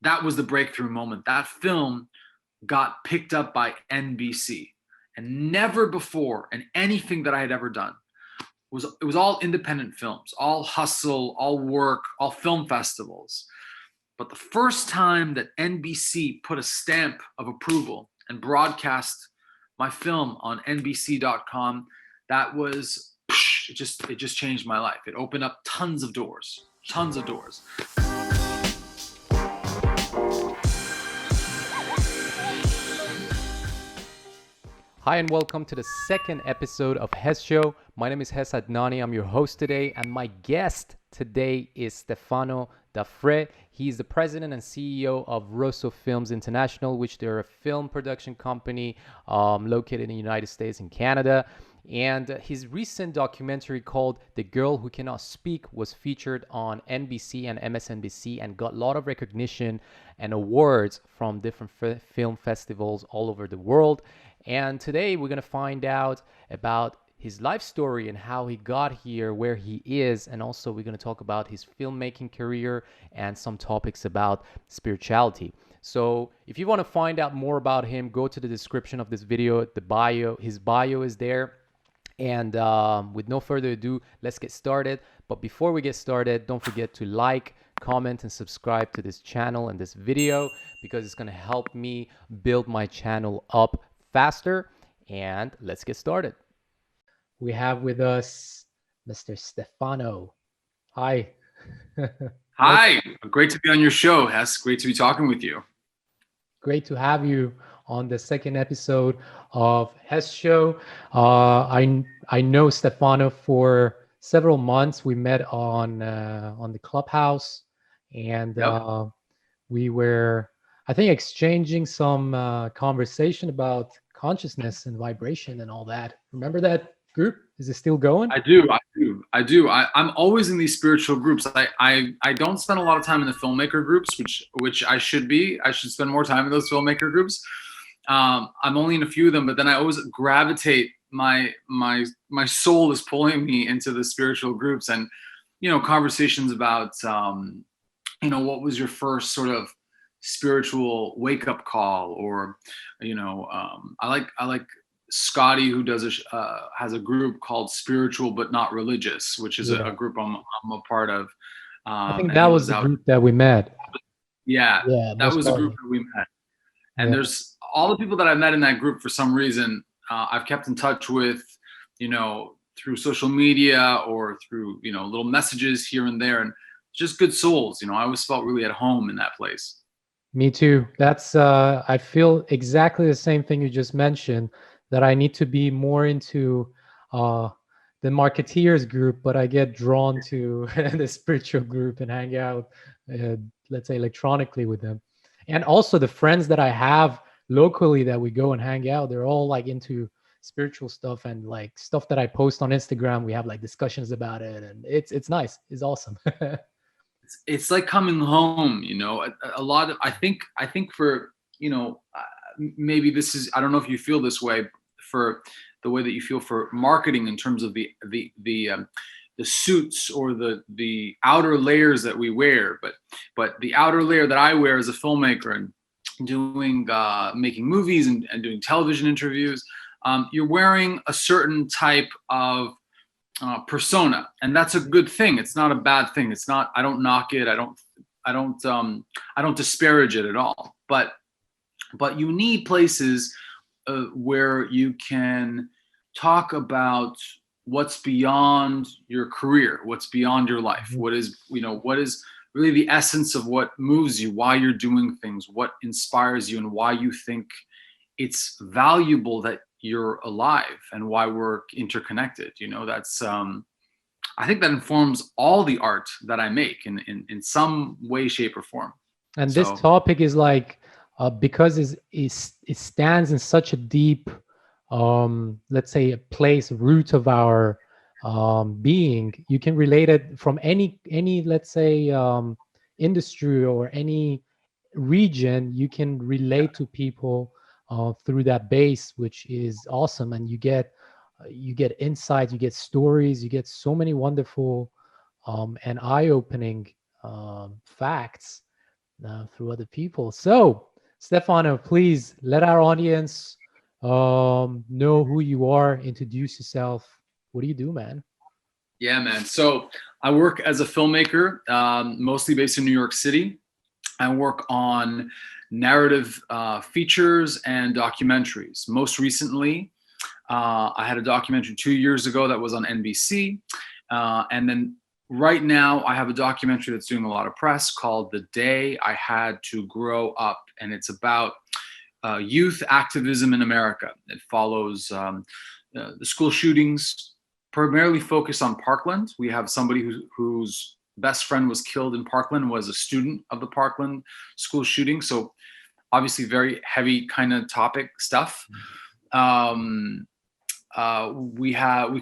that was the breakthrough moment. That film got picked up by NBC, and never before in anything that I had ever done it was all independent films, all hustle, all work, all film festivals. But the first time that NBC put a stamp of approval and broadcast my film on NBC.com, that was it just changed my life. It opened up tons of doors. Hi and welcome to the second episode of Hess Show. My name is Hess Adnani. I'm your host today, and my guest today is Stefano Da Frè. He's the president and CEO of Rosso Films International, which they're a film production company located in the United States and Canada. And his recent documentary called The Girl Who Cannot Speak was featured on NBC and MSNBC and got a lot of recognition and awards from different film festivals all over the world. And today we're going to find out about his life story and how he got here, where he is, and also we're going to talk about his filmmaking career and some topics about spirituality. So if you want to find out more about him, go to the description of this video, the bio. His bio is there. And with no further ado, let's get started. But before we get started, don't forget to like, comment, and subscribe to this channel and this video, because it's going to help me build my channel up faster. And let's get started. We have with us Mr. Stefano. Hi. Hi. Great to be on your show, Hess. Great to be talking with you. Great to have you on the second episode of Hess Show. I know Stefano for several months. We met on the Clubhouse, and we were, I think, exchanging some conversation about consciousness and vibration and all that. Remember that group? Is it still going? I do. I'm always in these spiritual groups. I don't spend a lot of time in the filmmaker groups, which I should be. I should spend more time in those filmmaker groups. I'm only in a few of them, but then I always gravitate. My soul is pulling me into the spiritual groups, and conversations about what was your first sort of spiritual wake up call, or I like Scotty, who does has a group called Spiritual But Not Religious, which is a group I'm a part of. I think that was the group that we met. Yeah, that was a group that we met. And there's all the people that I met in that group for some reason I've kept in touch with, through social media or through, little messages here and there, and just good souls. I always felt really at home in that place. Me too. That's I feel exactly the same thing you just mentioned, that I need to be more into the marketeers group, but I get drawn to the spiritual group and hang out, let's say, electronically with them. And also the friends that I have locally that we go and hang out, they're all like into spiritual stuff, and like stuff that I post on Instagram, we have like discussions about it, and it's nice. It's awesome. It's like coming home, a lot of, I think for, maybe this is, I don't know if you feel this way, for the way that you feel for marketing in terms of the suits or the outer layers that we wear, but the outer layer that I wear as a filmmaker and doing making movies and doing television interviews, you're wearing a certain type of persona, and that's a good thing. It's not a bad thing. It's not. I don't knock it. I don't disparage it at all. But you need places where you can talk about what's beyond your career, what's beyond your life, what is really the essence of what moves you, why you're doing things, what inspires you, and why you think it's valuable that you're alive, and why we're interconnected. That's I think that informs all the art that I make in some way, shape, or form. And this topic is like because it stands in such a deep let's say a place, root of our being. You can relate it from any let's say industry or any region. You can relate to people through that base, which is awesome. And you get insights, you get stories, you get so many wonderful and eye-opening facts through other people. So, Stefano, please let our audience know who you are, introduce yourself. What do you do, man? Yeah, man. So I work as a filmmaker, mostly based in New York City. I work on narrative features and documentaries. Most recently, I had a documentary 2 years ago that was on NBC. And then right now, I have a documentary that's doing a lot of press called The Day I Had to Grow Up. And it's about youth activism in America. It follows the school shootings, primarily focused on Parkland. We have somebody whose best friend was killed in Parkland, was a student of the Parkland school shooting. So obviously very heavy kind of topic stuff. We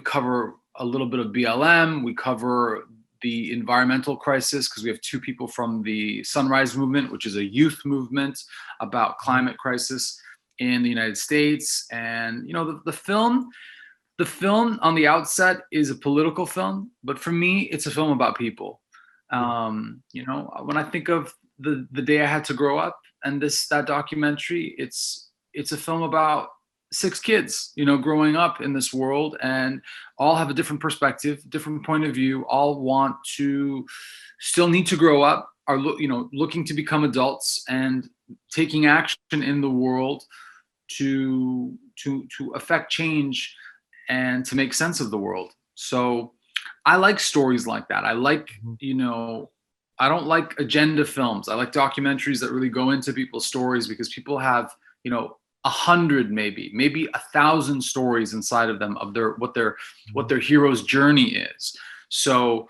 cover a little bit of BLM. We cover the environmental crisis because we have two people from the Sunrise Movement, which is a youth movement about climate crisis in the United States. And the film on the outset is a political film, but for me, it's a film about people. When I think of the day I had to grow up and that documentary, it's a film about 6 kids, growing up in this world, and all have a different perspective, different point of view, all still need to grow up, are looking to become adults and taking action in the world to affect change and to make sense of the world. So I like stories like that. I like, I don't like agenda films. I like documentaries that really go into people's stories, because people have, 100, maybe 1,000 stories inside of them of what their hero's journey is. So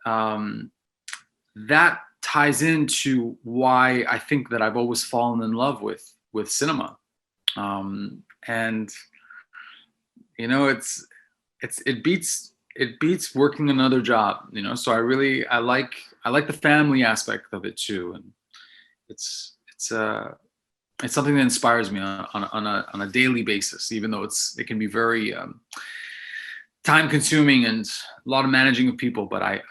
that ties into why I think that I've always fallen in love with cinema. And it beats working another job, so I like the family aspect of it too. And it's something that inspires me on a daily basis, even though it can be very time consuming and a lot of managing of people. But I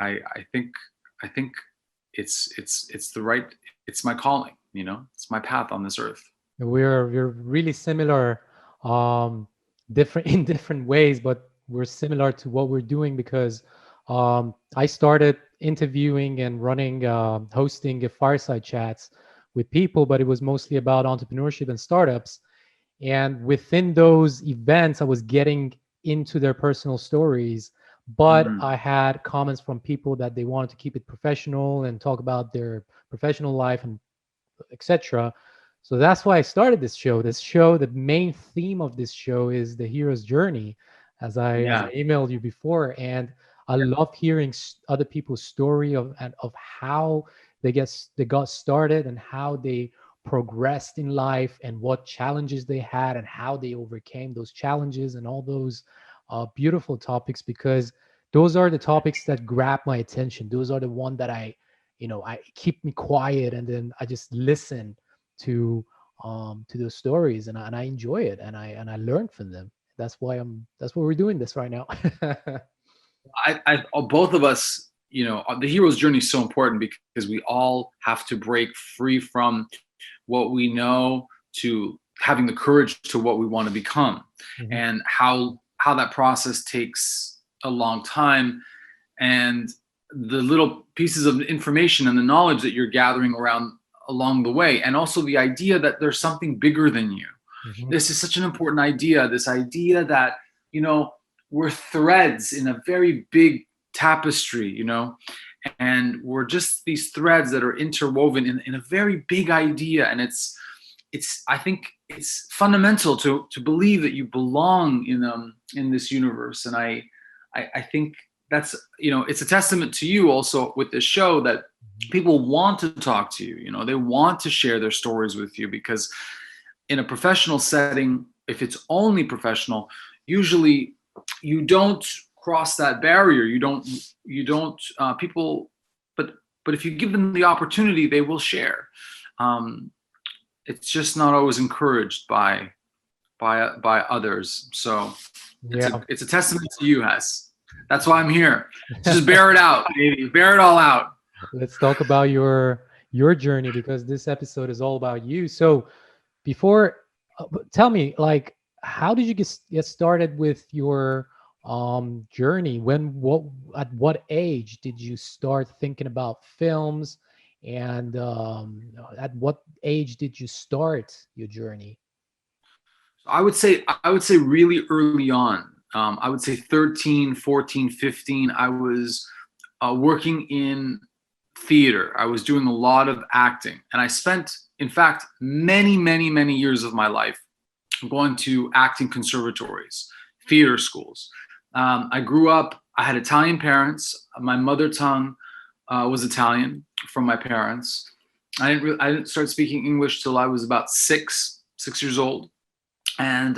think it's my calling, it's my path on this earth. We're really similar, different in different ways, but we're similar to what we're doing, because I started interviewing and running, hosting fireside chats with people, but it was mostly about entrepreneurship and startups. And within those events, I was getting into their personal stories, but I had comments from people that they wanted to keep it professional and talk about their professional life and etc. So that's why I started this show. The main theme of this show is the hero's journey, as I emailed you before. And I love hearing other people's story of how they got started and how they progressed in life and what challenges they had and how they overcame those challenges and all those beautiful topics, because those are the topics that grab my attention. Those are the one that I keep me quiet, and then I just listen to those stories, and I enjoy it, and I learn from them. That's why we're doing this right now. Both of us, the hero's journey is so important, because we all have to break free from what we know to having the courage to what we want to become. And how that process takes a long time, and the little pieces of information and the knowledge that you're gathering along the way, and also the idea that there's something bigger than you. This is such an important idea, this idea that we're threads in a very big tapestry, and we're just these threads that are interwoven in a very big idea. And I think it's fundamental to believe that you belong in this universe. And I think that's, it's a testament to you also with this show, that people want to talk to you, they want to share their stories with you, because in a professional setting, if it's only professional, usually you don't cross that barrier. You don't people, but if you give them the opportunity, they will share. It's just not always encouraged by others. So it's a testament to you, Hess. That's why I'm here. Just bear it out, baby. Bear it all out. Let's talk about your your journey, because this episode is all about you. So before, tell me, like, how did you get started with your journey? At what age did you start thinking about films? And at what age did you start your journey? I would say really early on. I would say 13, 14, 15. I was working in theater. I was doing a lot of acting, and I spent, in fact, many, many, many years of my life going to acting conservatories, theater schools. I grew up. I had Italian parents. My mother tongue was Italian from my parents. I didn't start speaking English till I was about 6 years old, and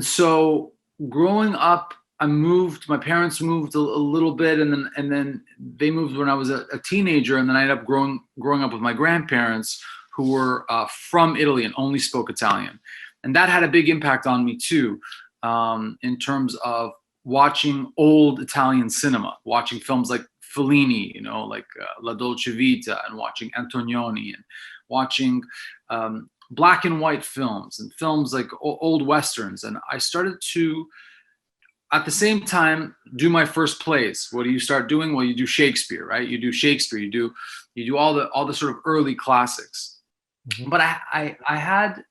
so growing up, my parents moved a little bit, and then they moved when I was a teenager, and then I ended up growing up with my grandparents, who were from Italy and only spoke Italian, and that had a big impact on me too, in terms of watching old Italian cinema, watching films like Fellini, like La Dolce Vita, and watching Antonioni, and watching black and white films and films like old westerns. And I started to, at the same time, do my first plays. What do you start doing? Well, you do Shakespeare, right? You do Shakespeare. You do all the sort of early classics. Mm-hmm. But I had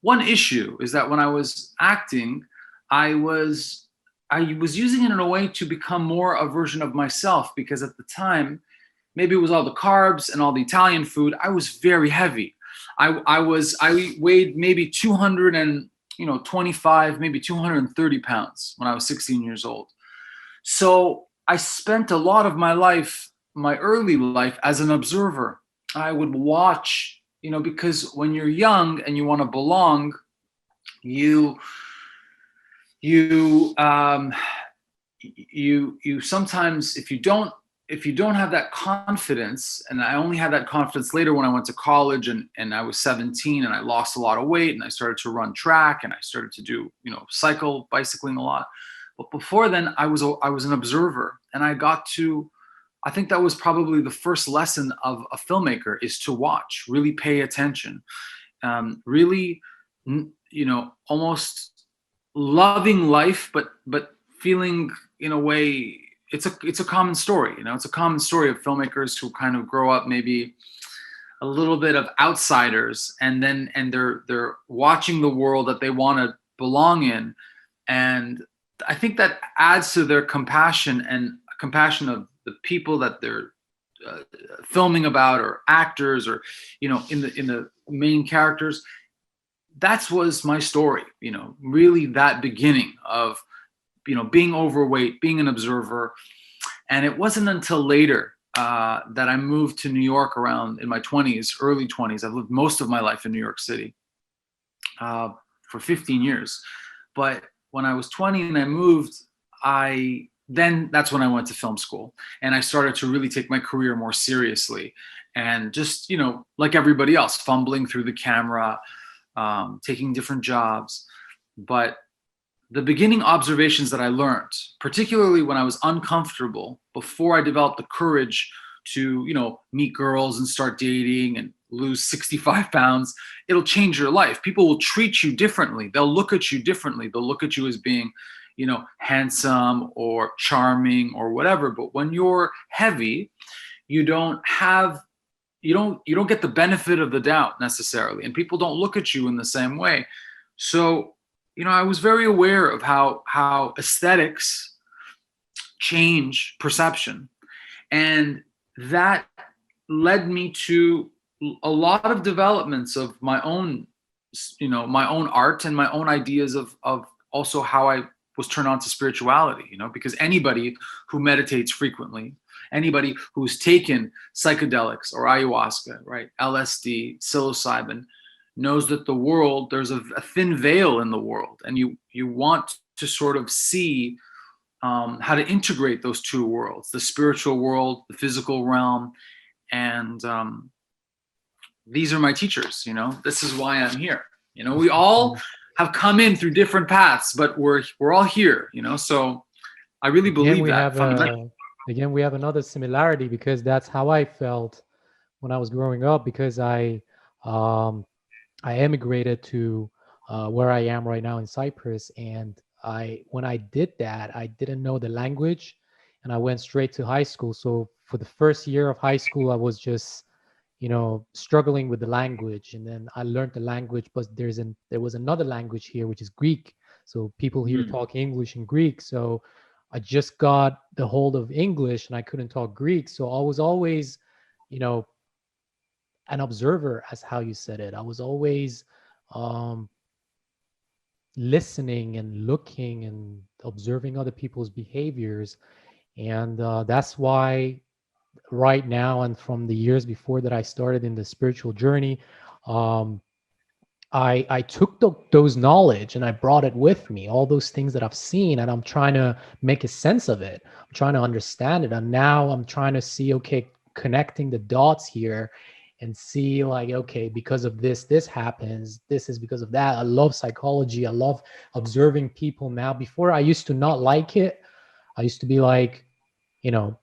one issue, is that when I was acting, I was using it in a way to become more a version of myself, because at the time, maybe it was all the carbs and all the Italian food, I was very heavy. I weighed maybe 225, maybe 230 pounds when I was 16 years old. So I spent a lot of my life, my early life, as an observer. I would watch, because when you're young and you want to belong, you sometimes, if you don't have that confidence, and I only had that confidence later when I went to college, and I was 17, and I lost a lot of weight, and I started to run track, and I started to do, bicycling a lot. But before then, I was an observer, and I think that was probably the first lesson of a filmmaker, is to watch, really pay attention, really, almost loving life, but feeling, in a way, it's a common story. It's a common story of filmmakers who kind of grow up maybe a little bit of outsiders, and they're watching the world that they want to belong in, and I think that adds to their compassion of the people that they're filming about, or actors, or in the main characters. That was my story, really, that beginning of being overweight, being an observer. And it wasn't until later that I moved to New York around in my 20s, early 20s. I've lived most of my life in New York City for 15 years. But when I was 20 and I moved, that's when I went to film school, and I started to really take my career more seriously, and just, like everybody else, fumbling through the camera, taking different jobs. But the beginning observations that I learned, particularly when I was uncomfortable, before I developed the courage to, meet girls and start dating and lose 65 pounds, it'll change your life. People will treat you differently. They'll look at you differently. They'll look at you as being, handsome or charming or whatever. But when you're heavy, you don't get the benefit of the doubt necessarily, and people don't look at you in the same way. So, I was very aware of how aesthetics change perception, and that led me to a lot of developments of my own, my own art, and my own ideas of also how I was turned on to spirituality, because anybody who meditates frequently, anybody who's taken psychedelics or ayahuasca, right, LSD, psilocybin, knows that the world, there's a thin veil in the world, and you want to sort of see how to integrate those two worlds, the spiritual world, the physical realm. And these are my teachers. This is why I'm here. We all have come in through different paths, but we're all here. So I really believe that fundamentally. Again, we have another similarity because that's how I felt when I was growing up. Because um, I emigrated to where I am right now in Cyprus, and when I did that, I didn't know the language, and I went straight to high school. So for the first year of high school, I was just struggling with the language, and then I learned the language. But there was another language here, which is Greek. So people here Mm. talk English and Greek. So I just got the hold of English, and I couldn't talk Greek. So I was always, you know, an observer, as how you said it. I was always um, listening and looking and observing other people's behaviors, and that's why right now and from the years before that I started in the spiritual journey, um, I took those knowledge and I brought it with me, all those things that I've seen, and I'm trying to make a sense of it. I'm trying to understand it. And now I'm trying to see, okay, connecting the dots here and see like, okay, because of this happens. This is because of that. I love psychology. I love observing people now. Before I used to not like it. I used to be like, you know,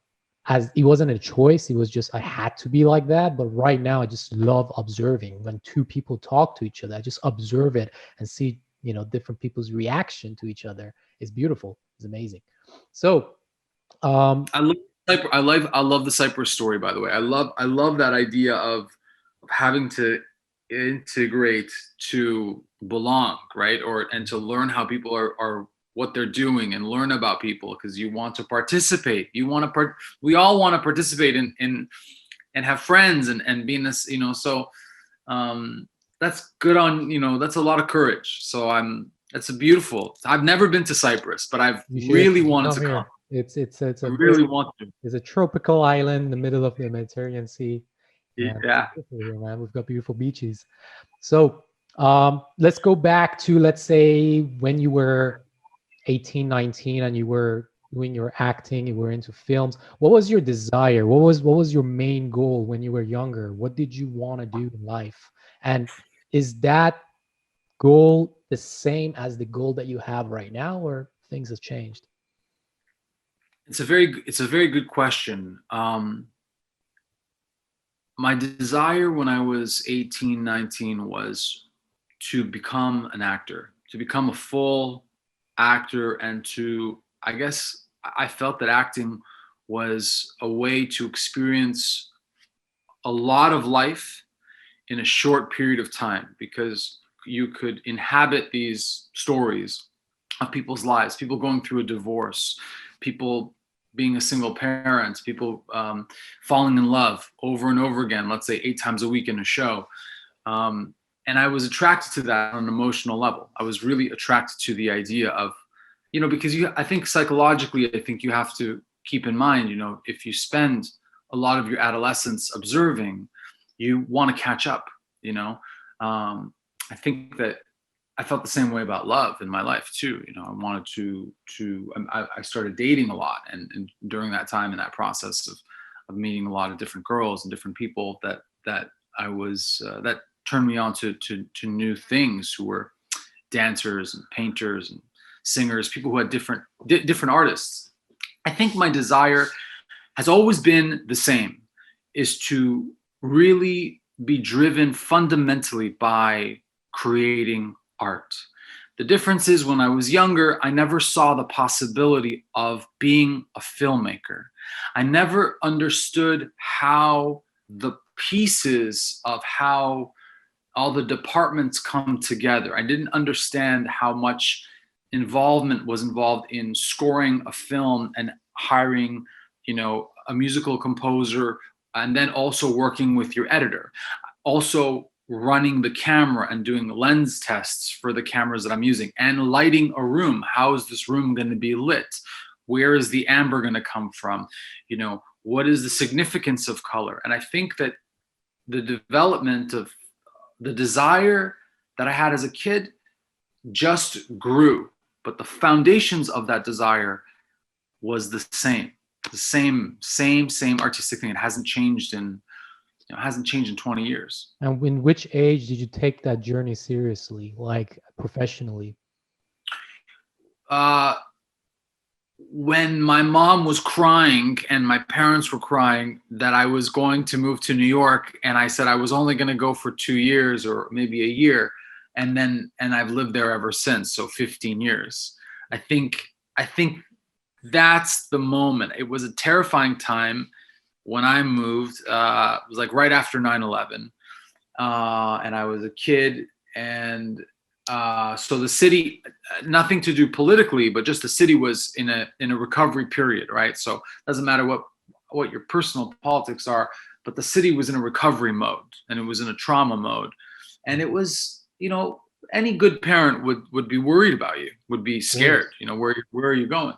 as it wasn't a choice, it was just I had to be like that. But right now I just love observing when two people talk to each other. I just observe it and see, different people's reaction to each other. It's beautiful. It's amazing. So I love I love the Cyprus story, by the way. I love that idea of having to integrate to belong, right? Or and to learn how people are what they're doing and learn about people because you want to participate. You want to we all want to participate in and have friends and be in this, so that's good on, that's a lot of courage. So that's a beautiful. I've never been to Cyprus, but I've you really should wanted come to come. here. It's I a really very want to. it's a tropical island in the middle of the Mediterranean Sea. And it's Yeah. beautiful here, man. We've got beautiful beaches. So let's go back to, let's say, when you were 18, 19, and you were doing your acting, you were into films. What was your desire? What was your main goal when you were younger? What did you want to do in life? And is that goal the same as the goal that you have right now, or things have changed? It's a very good question. My desire when I was 18, 19 was to become an actor, to become a full actor, and I guess I felt that acting was a way to experience a lot of life in a short period of time because you could inhabit these stories of people's lives, people going through a divorce, people being a single parent, people falling in love over and over again, let's say 8 times a week in a show. And I was attracted to that on an emotional level. I was really attracted to the idea of, because I think psychologically, I think you have to keep in mind, if you spend a lot of your adolescence observing, you want to catch up, I think that I felt the same way about love in my life too. I wanted I started dating a lot. And during that time, in that process of meeting a lot of different girls and different people that I was, that turned me on to new things, who were dancers and painters and singers, people who had different artists. I think my desire has always been the same, is to really be driven fundamentally by creating art. The difference is, when I was younger, I never saw the possibility of being a filmmaker. I never understood how the pieces of how all the departments come together. I didn't understand how much involvement was involved in scoring a film and hiring, a musical composer, and then also working with your editor. Also running the camera and doing lens tests for the cameras that I'm using, and lighting a room. How is this room going to be lit? Where is the amber going to come from? What is the significance of color? And I think that the development of the desire that I had as a kid just grew, but the foundations of that desire was the same artistic thing. It hasn't changed in 20 years. And in which age did you take that journey seriously, like professionally? Uh, when my mom was crying and my parents were crying that I was going to move to New York, and I said I was only going to go for 2 years or maybe a year, and I've lived there ever since, so 15 years. I think that's the moment. It was a terrifying time when I moved. It was like right after 9/11, and I was a kid, and so the city, nothing to do politically, but just the city was in a recovery period, right? So it doesn't matter what your personal politics are, but the city was in a recovery mode, and it was in a trauma mode, and it was, any good parent would be worried about you, would be scared. Where are you going?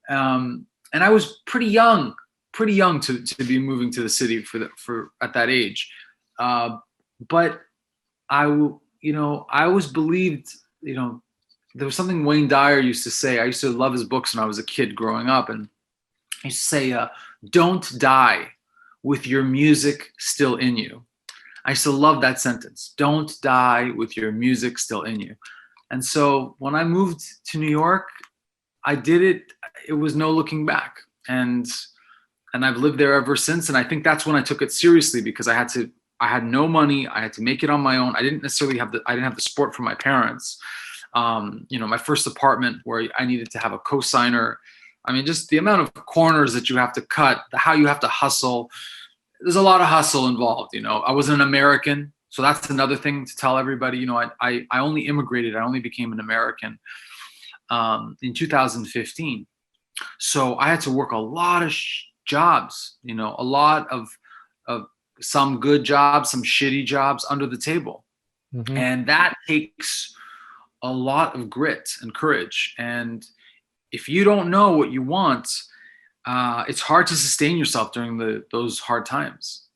And I was pretty young to be moving to the city for at that age, but I always believed, there was something Wayne Dyer used to say. I used to love his books when I was a kid growing up, and he used to say, "Don't die with your music still in you." I used to love that sentence. Don't die with your music still in you. And so when I moved to New York, I did it. It was no looking back, and I've lived there ever since. And I think that's when I took it seriously, because I had no money. I had to make it on my own. I didn't have the support from my parents. My first apartment, where I needed to have a cosigner. I mean, just the amount of corners that you have to cut, how you have to hustle. There's a lot of hustle involved. I wasn't an American, so that's another thing to tell everybody. I only immigrated. I only became an American in 2015. So I had to work a lot of jobs. A lot of some good jobs, some shitty jobs under the table. Mm-hmm. And that takes a lot of grit and courage. And if you don't know what you want, it's hard to sustain yourself during those hard times.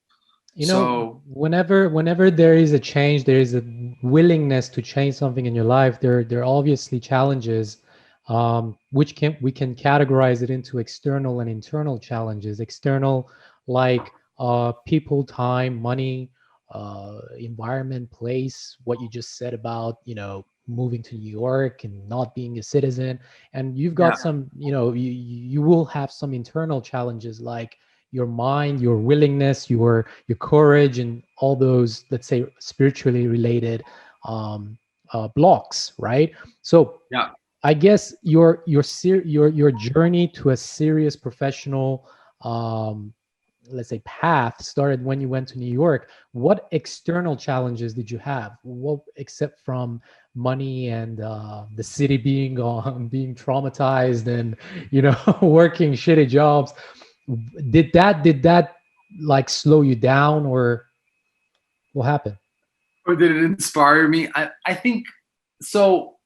Whenever there is a change, there is a willingness to change something in your life, there are obviously challenges, which we can categorize it into external and internal challenges. External, like people, time, money, environment, place, what you just said about, moving to New York and not being a citizen. And you've got some, you will have some internal challenges, like your mind, your willingness, your courage, and all those, let's say, spiritually related blocks, right? So I guess your journey to a serious professional let's say path started when you went to New York. What external challenges did you have? What, except from money and the city being traumatized and working shitty jobs, did that like slow you down, or what happened? Or did it inspire me? I think so.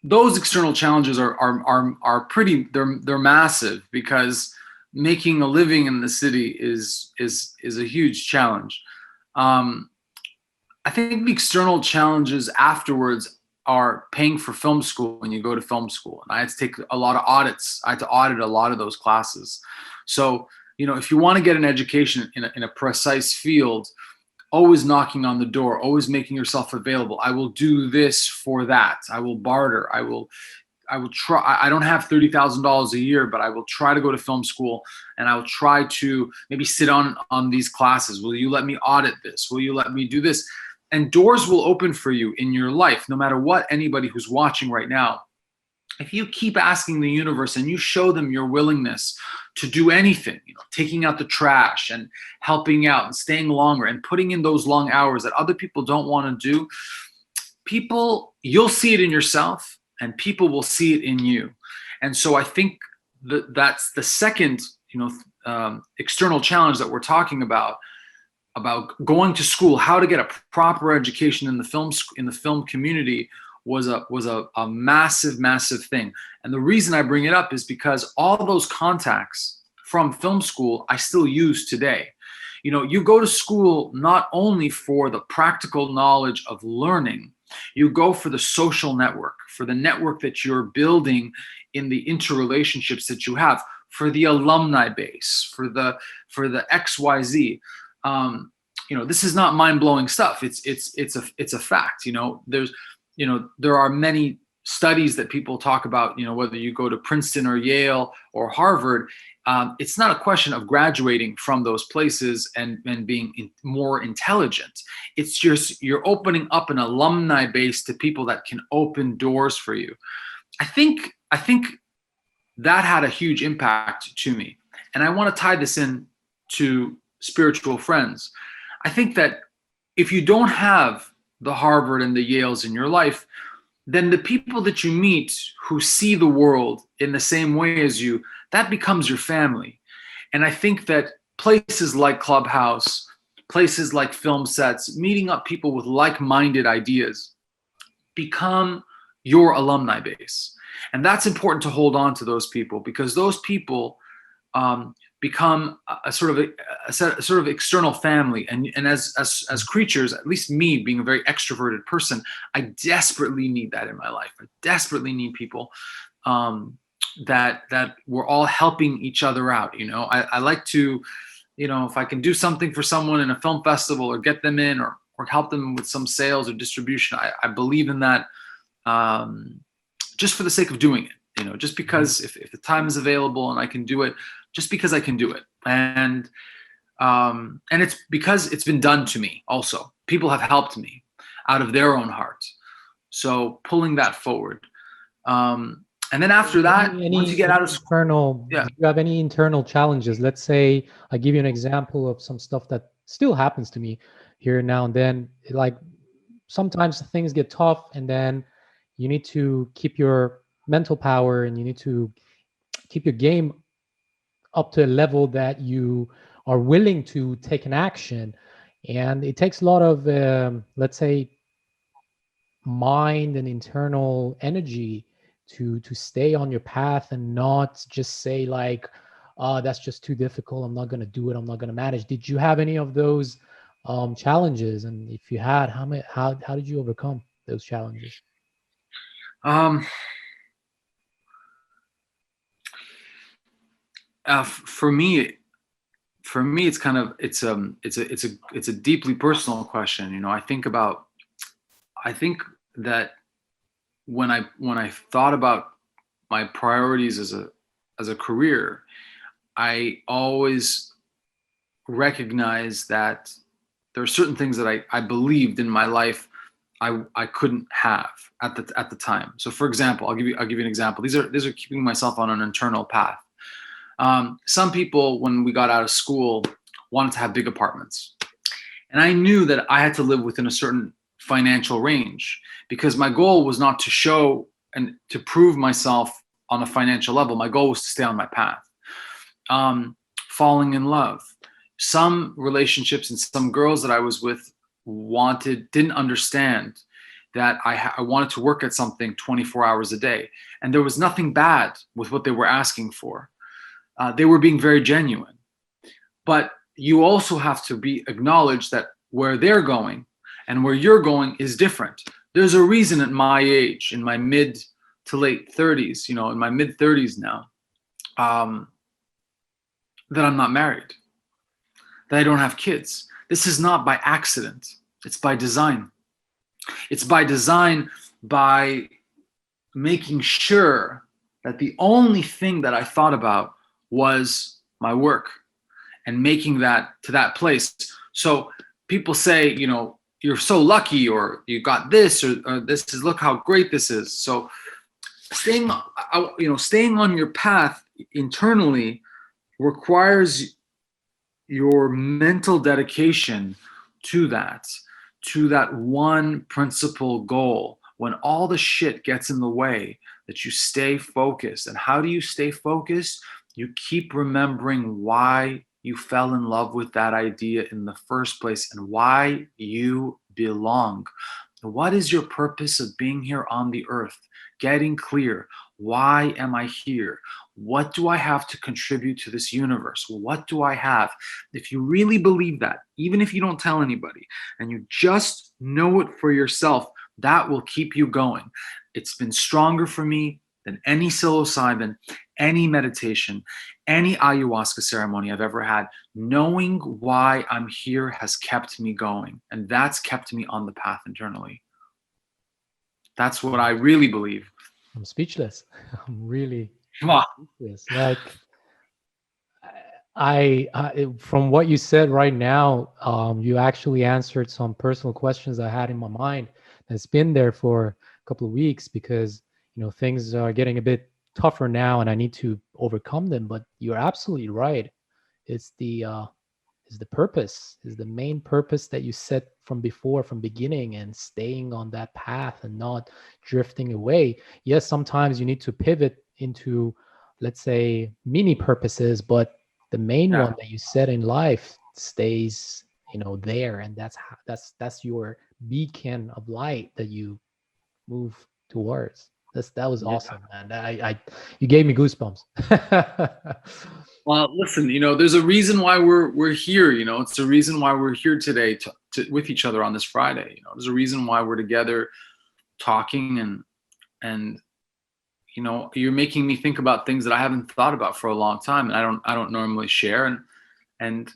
Those external challenges are pretty. They're massive, because making a living in the city is a huge challenge. I think the external challenges afterwards are paying for film school when you go to film school. And I had to take a lot of audits. I had to audit a lot of those classes. So, if you want to get an education in a precise field, always knocking on the door, always making yourself available. I will do this for that. I will barter. I will try. I don't have $30,000 a year, but I will try to go to film school, and I will try to maybe sit on these classes. Will you let me audit this? Will you let me do this? And doors will open for you in your life, no matter what. Anybody who's watching right now, if you keep asking the universe and you show them your willingness to do anything, taking out the trash and helping out and staying longer and putting in those long hours that other people don't want to do, you'll see it in yourself, and people will see it in you. And so I think that's the second, external challenge that we're talking about going to school, how to get a proper education in the film community was a massive thing. And the reason I bring it up is because all those contacts from film school I still use today. You go to school not only for the practical knowledge of learning, you go for the social network, for the network that you're building in the interrelationships that you have, for the alumni base, for the XYZ. This is not mind-blowing stuff. It's a fact. There are many studies that people talk about, whether you go to Princeton or Yale or Harvard, it's not a question of graduating from those places and being more intelligent. It's just you're opening up an alumni base to people that can open doors for you. I think that had a huge impact to me. And I want to tie this in to spiritual friends. I think that if you don't have the Harvard and the Yales in your life, then the people that you meet who see the world in the same way as you, that becomes your family. And I think that places like Clubhouse, places like film sets, meeting up people with like-minded ideas become your alumni base. And that's important to hold on to those people, because those people become a sort of external family. And as creatures, at least me being a very extroverted person, I desperately need that in my life. I desperately need people that we're all helping each other out. I like to, if I can do something for someone in a film festival or get them in or help them with some sales or distribution, I believe in that just for the sake of doing it, just because if the time is available and I can do it, just because I can do it. And it's because it's been done to me also. People have helped me out of their own heart. So pulling that forward. And then after that, once you get out of school, do you have any internal challenges? Let's say I give you an example of some stuff that still happens to me here now and then. Like sometimes things get tough, and then you need to keep your mental power and you need to keep your game up to a level that you are willing to take an action. And it takes a lot of, let's say, mind and internal energy to stay on your path and not just say like, oh, that's just too difficult, I'm not going to do it, I'm not going to manage. Did you have any of those challenges? And if you had, how did you overcome those challenges? For me, it's kind of it's a deeply personal question. I think that when I thought about my priorities as a career, I always recognized that there are certain things that I believed in my life I couldn't have at the time. So for example, I'll give you an example. These are keeping myself on an internal path. Some people, when we got out of school, wanted to have big apartments. And I knew that I had to live within a certain financial range, because my goal was not to show and to prove myself on a financial level. My goal was to stay on my path. Falling in love. Some relationships and some girls that I was with didn't understand that I wanted to work at something 24 hours a day. And there was nothing bad with what they were asking for. They were being very genuine. But you also have to acknowledge that where they're going and where you're going is different. There's a reason at my age, in my mid to late 30s, in my mid 30s now, that I'm not married, that I don't have kids. This is not by accident. It's by design. It's by design, by making sure that the only thing that I thought about was my work and making that to that place. So people say, you're so lucky, or you got this, or this is, look how great this is. So staying on your path internally requires your mental dedication to that one principal goal. When all the shit gets in the way, that you stay focused. And how do you stay focused? You keep remembering why you fell in love with that idea in the first place and why you belong. What is your purpose of being here on the earth? Getting clear. Why am I here? What do I have to contribute to this universe? What do I have? If you really believe that, even if you don't tell anybody, and you just know it for yourself, that will keep you going. It's been stronger for me than any psilocybin, any meditation, any ayahuasca ceremony I've ever had. Knowing why I'm here has kept me going, and that's kept me on the path internally. That's what I really believe. I'm speechless. I'm really Wow. speechless. Like from what you said right now, you actually answered some personal questions I had in my mind that's been there for a couple of weeks because, things are getting a bit tougher now and I need to overcome them. But you're absolutely right. It's the purpose, is the main purpose that you set from before, from beginning, and staying on that path and not drifting away. Yes, sometimes you need to pivot into, let's say, mini purposes, but the main one that you set in life stays, there, and that's your beacon of light that you move towards. That was awesome, man. You gave me goosebumps. Well, listen, there's a reason why we're here. It's the reason why we're here today with each other on this Friday. There's a reason why we're together talking, and you're making me think about things that I haven't thought about for a long time, and I don't normally share, and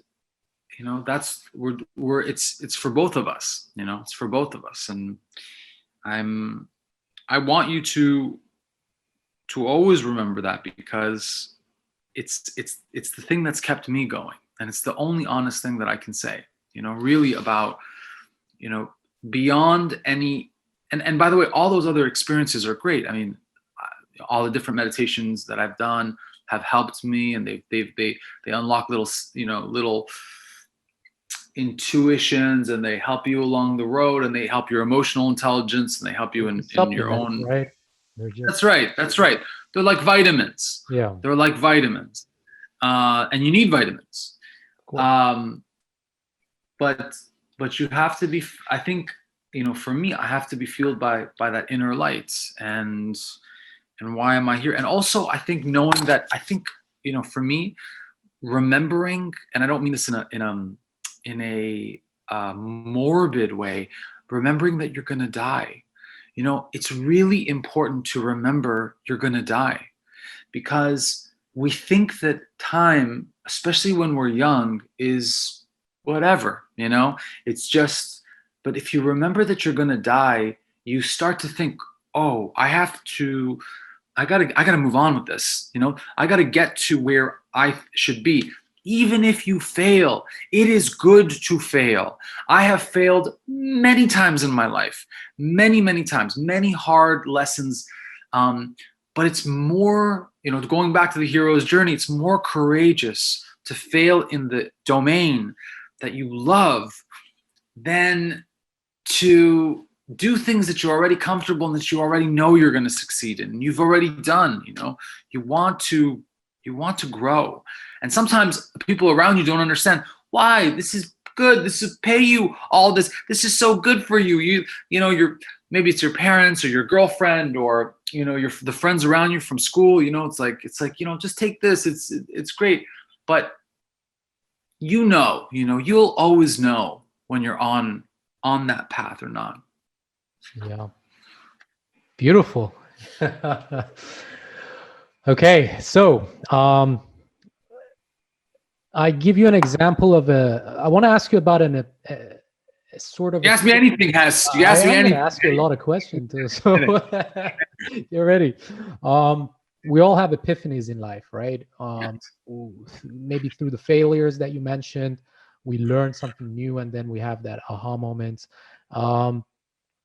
that's it's for both of us. It's for both of us, and I want you to always remember that, because it's the thing that's kept me going, and it's the only honest thing that I can say, really about, beyond any, and by the way, all those other experiences are great. I mean, all the different meditations that I've done have helped me, and they unlock little intuitions, and they help you along the road, and they help your emotional intelligence, and they help you in your own, right? That's right. They're like vitamins. Yeah. They're like vitamins. And you need vitamins. Cool. But you have to be, I think, for me, I have to be fueled by that inner light, and why am I here? And also, I think knowing that, for me, remembering, and I don't mean this in a morbid way, remembering that you're going to die. It's really important to remember you're going to die, because we think that time, especially when we're young, is whatever, it's just, but if you remember that you're going to die, you start to think, oh, I gotta move on with this. I gotta get to where I should be. Even if you fail, it is good to fail. I have failed many times in my life, many times, many hard lessons. But it's more, going back to the hero's journey, it's more courageous to fail in the domain that you love than to do things that you're already comfortable and that you already know you're going to succeed in. You've already done, you want to grow. And sometimes people around you don't understand why. This is good. This is pay you all this. This is so good for you. You're, maybe it's your parents or your girlfriend or, the friends around you from school, it's like, just take this. It's great. But you'll always know when you're on that path or not. Yeah. Beautiful. Okay. So, I give you an example of I want to ask you about a sort of. You ask me anything, Hess. You ask me anything. I'm going to ask you a lot of questions too. So you're ready. We all have epiphanies in life, right? Maybe through the failures that you mentioned, we learn something new, and then we have that aha moment.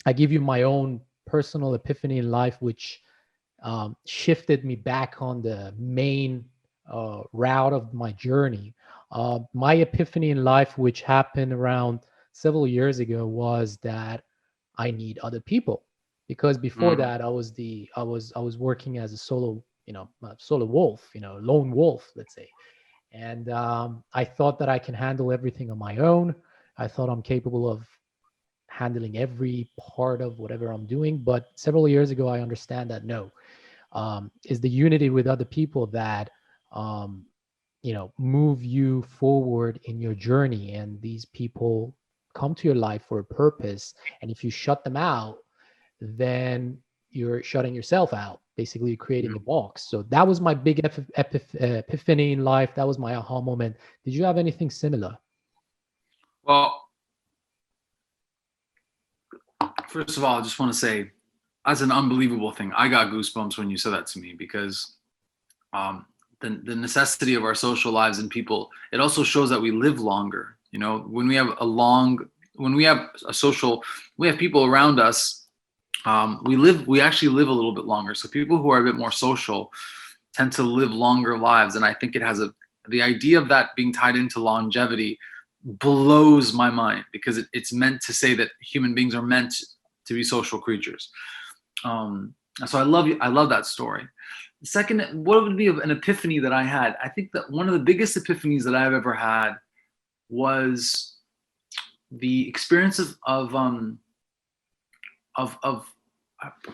I give you my own personal epiphany in life, which shifted me back on the main route of my journey. My epiphany in life, which happened around several years ago, was that I need other people, because before that I was working as a solo wolf, lone wolf, let's say. And I thought that I can handle everything on my own. I thought I'm capable of handling every part of whatever I'm doing. But several years ago, I understand that no, is the unity with other people that move you forward in your journey. And these people come to your life for a purpose. And if you shut them out, then you're shutting yourself out. Basically, you're creating a box. So that was my big epiphany in life. That was my aha moment. Did you have anything similar? Well, first of all, I just want to say That's an unbelievable thing. I got goosebumps when you said that to me, because the necessity of our social lives and people, it also shows that we live longer. You know, when we have we have people around us, we actually live a little bit longer. So people who are a bit more social tend to live longer lives. And I think the idea of that being tied into longevity blows my mind, because it's meant to say that human beings are meant to be social creatures. So I love that story. The second, what would be an epiphany that I had? I think that one of the biggest epiphanies that I've ever had was the experience of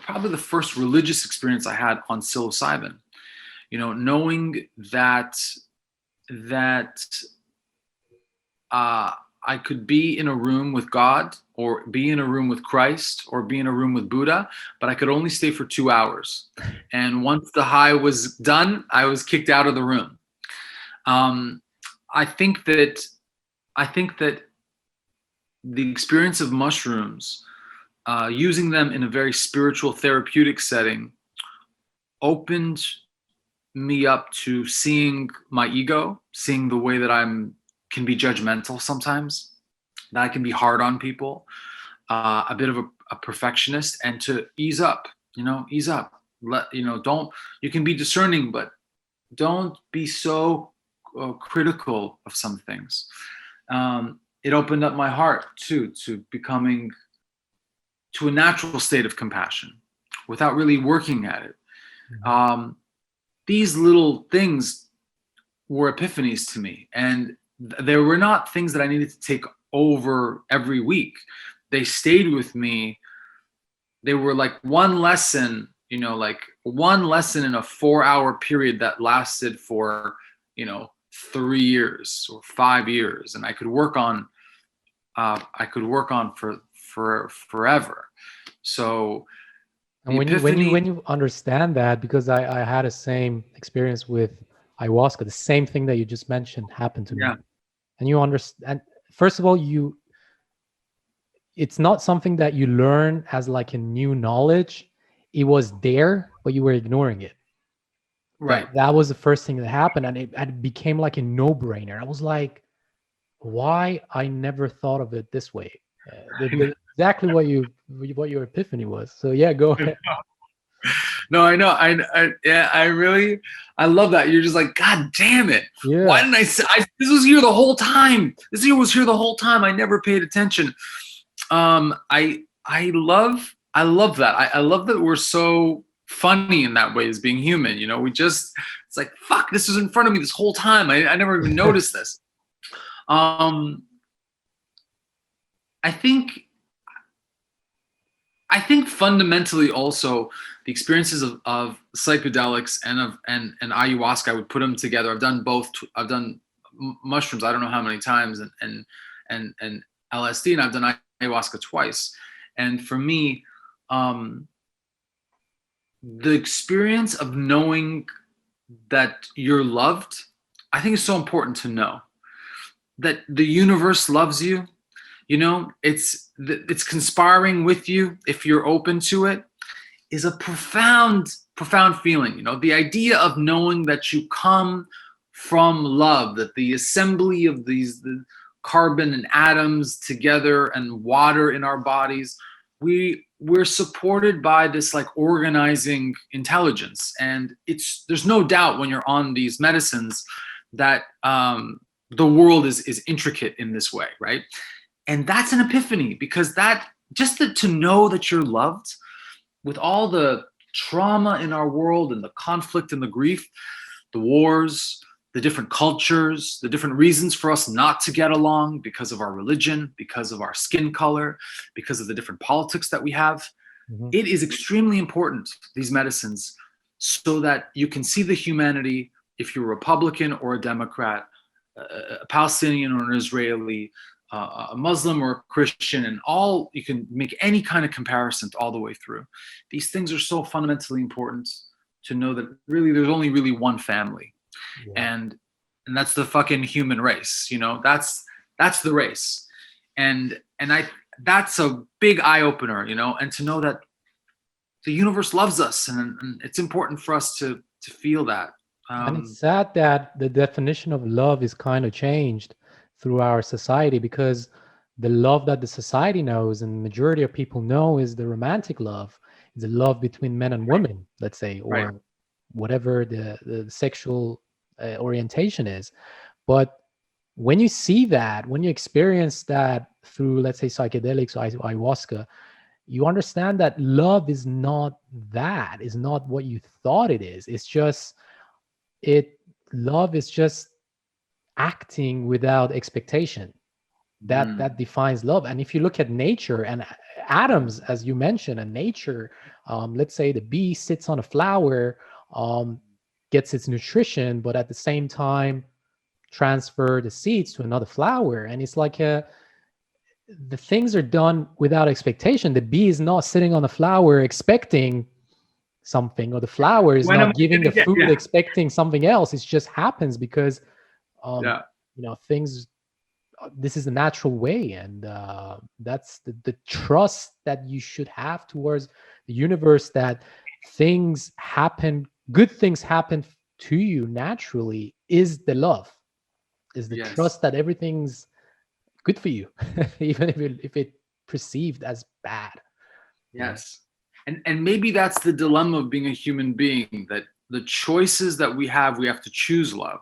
probably the first religious experience I had on psilocybin. You know, knowing that I could be in a room with God, or be in a room with Christ, or be in a room with Buddha, but I could only stay for 2 hours. And once the high was done, I was kicked out of the room. I think that the experience of mushrooms, using them in a very spiritual, therapeutic setting, opened me up to seeing my ego, seeing the way that can be judgmental sometimes, that I can be hard on people, a bit of a perfectionist, and to ease up. You can be discerning, but don't be so critical of some things. It opened up my heart too, to becoming to a natural state of compassion without really working at it. Mm-hmm. These little things were epiphanies to me, and there were not things that I needed to take over every week. They stayed with me. They were like one lesson, like one lesson in a 4-hour period that lasted for, 3 years or 5 years. And I could work on for forever. So, and when you understand that, because I had the same experience with ayahuasca, the same thing that you just mentioned happened to me. And you understand, first of all, it's not something that you learn as like a new knowledge. It was there, but you were ignoring it. Right. That was the first thing that happened, and it became like a no-brainer. I was like, why I never thought of it this way? Exactly what your epiphany was. So yeah, go ahead. No, I know. I love that. You're just like, God damn it. Yeah. Why didn't this was here the whole time. This year was here the whole time. I never paid attention. I love that. I love that we're so funny in that way as being human. It's like, fuck, this was in front of me this whole time. I never even noticed this. I think fundamentally also the experiences of psychedelics and ayahuasca, I would put them together. I've done both. I've done mushrooms, I don't know how many times, and LSD, and I've done ayahuasca twice. And for me, the experience of knowing that you're loved, I think is so important to know that the universe loves you. It's conspiring with you if you're open to it, is a profound feeling. The idea of knowing that you come from love, that the assembly of the carbon and atoms together and water in our bodies, we're supported by this like organizing intelligence. And there's no doubt when you're on these medicines that the world is intricate in this way, right? And that's an epiphany, because that just to know that you're loved with all the trauma in our world and the conflict and the grief, the wars, the different cultures, the different reasons for us not to get along because of our religion, because of our skin color, because of the different politics that we have. Mm-hmm. It is extremely important, these medicines, so that you can see the humanity, if you're a Republican or a Democrat, a Palestinian or an Israeli, a Muslim or a Christian, and all, you can make any kind of comparison all the way through. These things are so fundamentally important to know that really there's only really one family. Yeah. And that's the fucking human race. That's the race. And that's a big eye opener, and to know that the universe loves us, and it's important for us to feel that. And it's sad that the definition of love is kind of changed through our society, because the love that the society knows and the majority of people know is the romantic love, is the love between men and women, let's say, or Right. whatever the sexual orientation is. But when you see that, when you experience that through, let's say, psychedelics or ayahuasca, you understand that love is not that, is not what you thought it is. It's just it love is just acting without expectation. That defines love. And if you look at nature and atoms, as you mentioned, and nature, let's say the bee sits on a flower, gets its nutrition, but at the same time transfer the seeds to another flower, and it's like the things are done without expectation. The bee is not sitting on the flower expecting something, or the flower is When am not I giving the gonna get- food yeah. expecting something else. It just happens because Yeah. things, this is the natural way. And that's the trust that you should have towards the universe, that things happen, good things happen to you naturally, is the love, is the Yes. trust that everything's good for you, even if it perceived as bad. Yes. And maybe that's the dilemma of being a human being, that the choices that we have to choose love.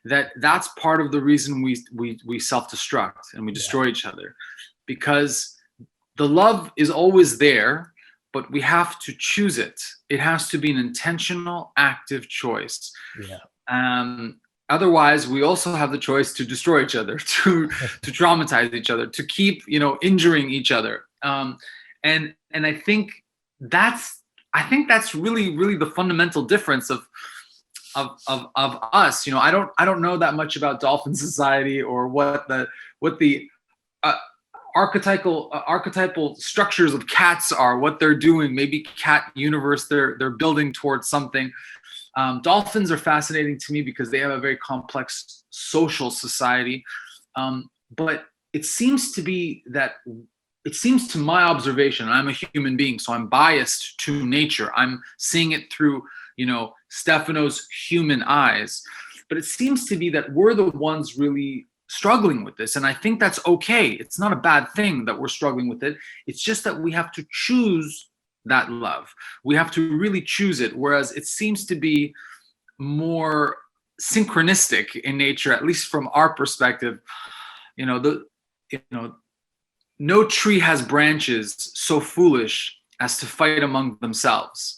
That's part of the reason we self-destruct and we destroy each other, because the love is always there, but we have to choose it. It has to be an intentional, active choice. Otherwise, we also have the choice to destroy each other, to traumatize each other, to keep injuring each other. And I think that's really the fundamental difference of us. I don't know that much about dolphin society, or what the archetypal structures of cats are, what they're doing. Maybe cat universe, they're building towards something. Dolphins are fascinating to me because they have a very complex social society. But it seems to my observation, I'm a human being, so I'm biased to nature. I'm seeing it through, Stefano's human eyes. But it seems to be that we're the ones really struggling with this. And I think that's okay. It's not a bad thing that we're struggling with it. It's just that we have to choose that love. We have to really choose it. Whereas it seems to be more synchronistic in nature, at least from our perspective. No tree has branches so foolish as to fight among themselves,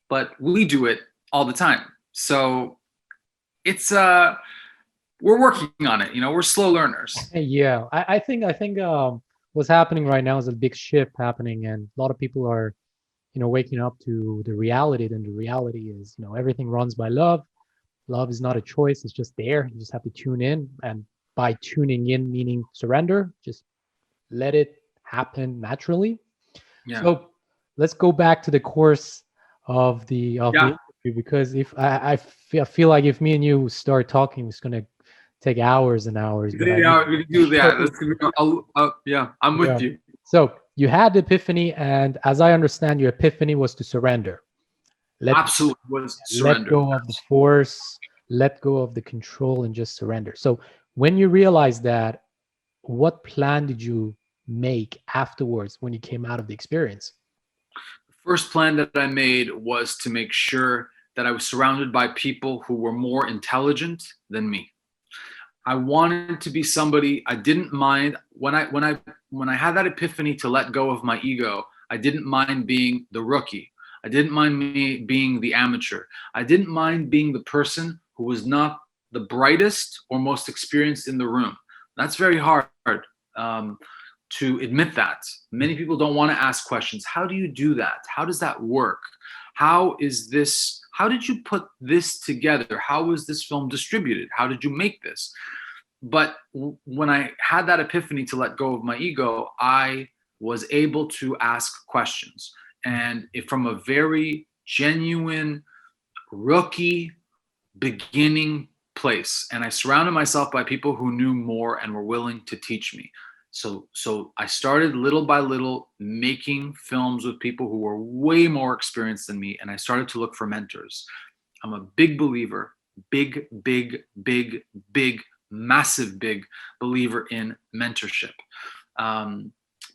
but we do it all the time. So it's we're working on it. We're slow learners. Yeah, I think what's happening right now is a big shift happening, and a lot of people are waking up to the reality. Then the reality is, everything runs by love. Love is not a choice, it's just there. You just have to tune in, and by tuning in, meaning surrender, just let it happen naturally. Yeah. So let's go back to the course of the interview, because if I feel like if me and you start talking, it's gonna take hours and hours. We do that. Yeah, I'm with you. So you had the epiphany, and as I understand, your epiphany was to surrender. Absolutely was surrender. Let go of the force, let go of the control, and just surrender. So when you realized that, what plan did you make afterwards when you came out of the experience? The first plan that I made was to make sure that I was surrounded by people who were more intelligent than me. I wanted to be somebody. I didn't mind when I had that epiphany to let go of my ego. I didn't mind being the rookie. I didn't mind me being the amateur. I didn't mind being the person who was not the brightest or most experienced in the room. That's very hard to admit that. Many people don't want to ask questions. How do you do that? How does that work? How did you put this together? How was this film distributed? How did you make this? But when I had that epiphany to let go of my ego, I was able to ask questions. And from a very genuine, rookie, beginning place. And I surrounded myself by people who knew more and were willing to teach me. So I started little by little making films with people who were way more experienced than me, and I started to look for mentors. I'm a big believer, massive big believer in mentorship.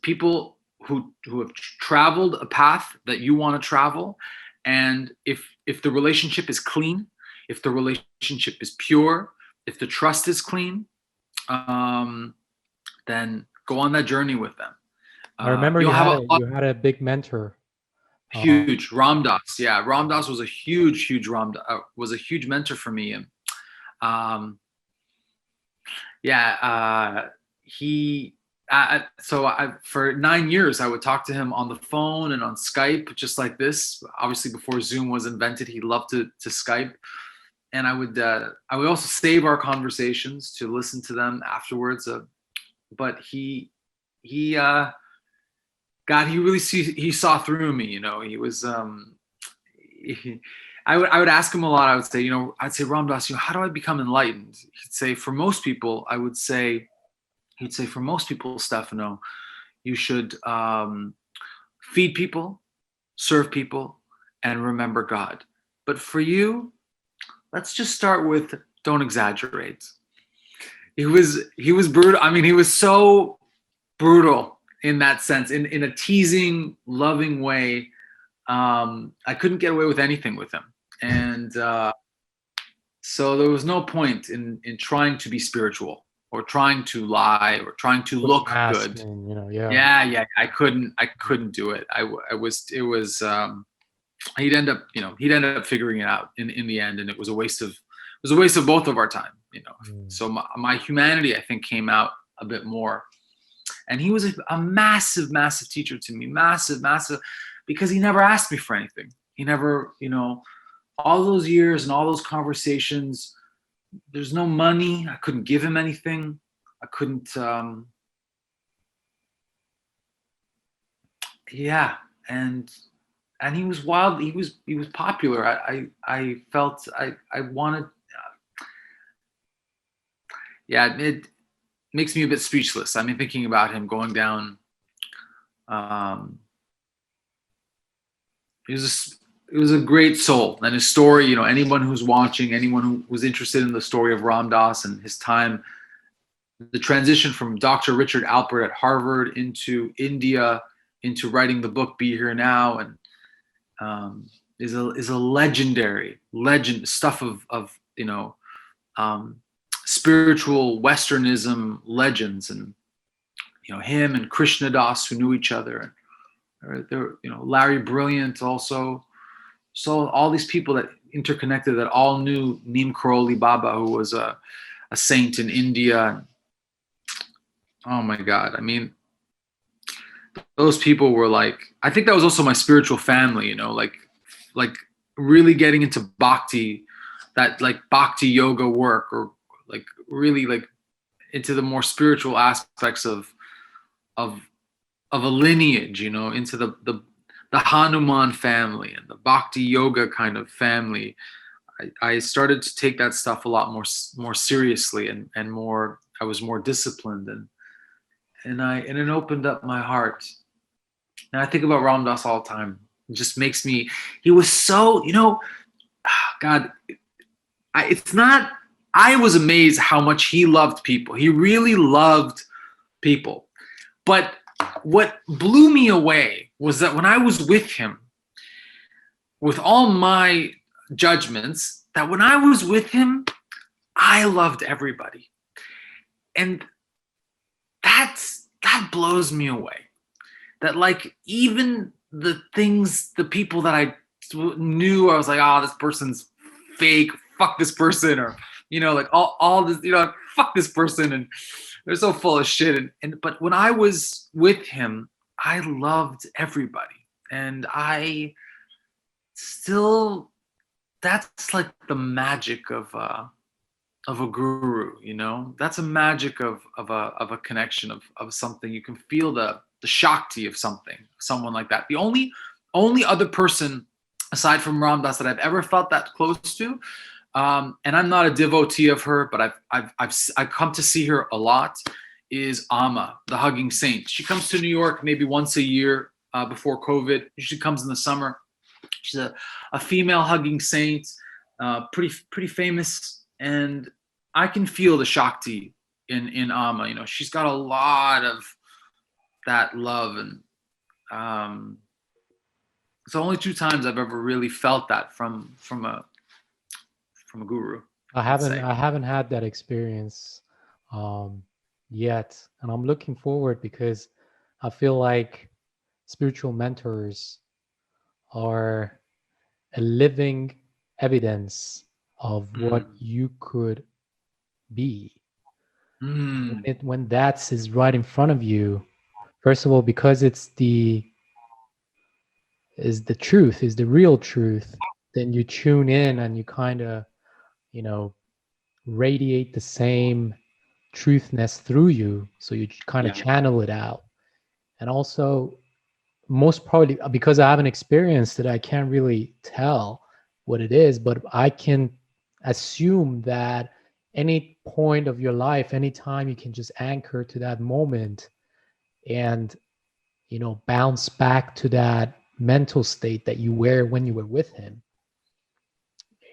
People who have traveled a path that you want to travel, and if the relationship is clean, if the relationship is pure, if the trust is clean, then go on that journey with them. I remember You'll have you had a big mentor. Huge Ram Dass. Yeah, Ram Dass was a huge was a huge mentor for me. And he for 9 years I would talk to him on the phone and on Skype, just like this. Obviously, before Zoom was invented, he loved to Skype, and I would also save our conversations to listen to them afterwards. But he God, he really he saw through me. He was. I would ask him a lot. I would say, I'd say, Ram Dass, how do I become enlightened? He'd say, for most people, for most people, Stefano, you should feed people, serve people, and remember God. But for you, let's just start with don't exaggerate. He was brutal. I mean, he was so brutal in that sense, in a teasing, loving way. I couldn't get away with anything with him. And so there was no point in trying to be spiritual or trying to lie or trying to look good. Yeah. I couldn't do it. He'd end up figuring it out in the end. And it was a waste of both of our time, So my humanity, I think, came out a bit more. And he was a massive teacher to me, massive, because he never asked me for anything. He never, all those years and all those conversations, there's no money. I couldn't give him anything. I couldn't, and he was wild. He was popular. I felt I wanted, it makes me a bit speechless. I mean, thinking about him going down, he was a great soul, and his story, anyone who's watching, anyone who was interested in the story of Ram Dass and his time, the transition from Dr. Richard Alpert at Harvard into India, into writing the book Be Here Now, and is a legendary stuff of spiritual Westernism legends, and him and Krishna Das, who knew each other, and there, Larry Brilliant also. So all these people that interconnected, that all knew Neem Karoli Baba, who was a saint in India. Oh my God! I mean, those people were I think that was also my spiritual family. Like really getting into bhakti, that bhakti yoga work, or really into the more spiritual aspects of a lineage, into the Hanuman family and the bhakti yoga kind of family. I started to take that stuff a lot more seriously, and more. I was more disciplined, and it opened up my heart. And I think about Ram Dass all the time. It just makes me. He was so, God. It's not. I was amazed how much he loved people. He really loved people. But what blew me away was that when I was with him, with all my judgments, that when I was with him, I loved everybody. And that blows me away. That even the people that I knew, I was like, oh, this person's fake, fuck this person, or all this, fuck this person, and they're so full of shit. But when I was with him, I loved everybody, and I still, that's the magic of a guru, That's a magic of a connection of something. You can feel the shakti of someone like that. The only other person aside from Ram Dass that I've ever felt that close to. And I'm not a devotee of her, but I've come to see her a lot, is Amma, the hugging saint. She comes to New York maybe once a year before COVID. She comes in the summer. She's a female hugging saint, pretty famous, and I can feel the Shakti in Amma. You know, she's got a lot of that love, and it's the only 2 times I've ever really felt that from a guru. I haven't had that experience yet, and I'm looking forward because I feel like spiritual mentors are a living evidence of what you could be. When that is right in front of you, first of all, because it's the truth, is the real truth, then you tune in and you kind of, you know, radiate the same truthness through you, so you kind of channel it out. And also, most probably, because I haven't experienced it, I can't really tell what it is, but I can assume that any point of your life, anytime you can just anchor to that moment and, you know, bounce back to that mental state that you were when you were with him.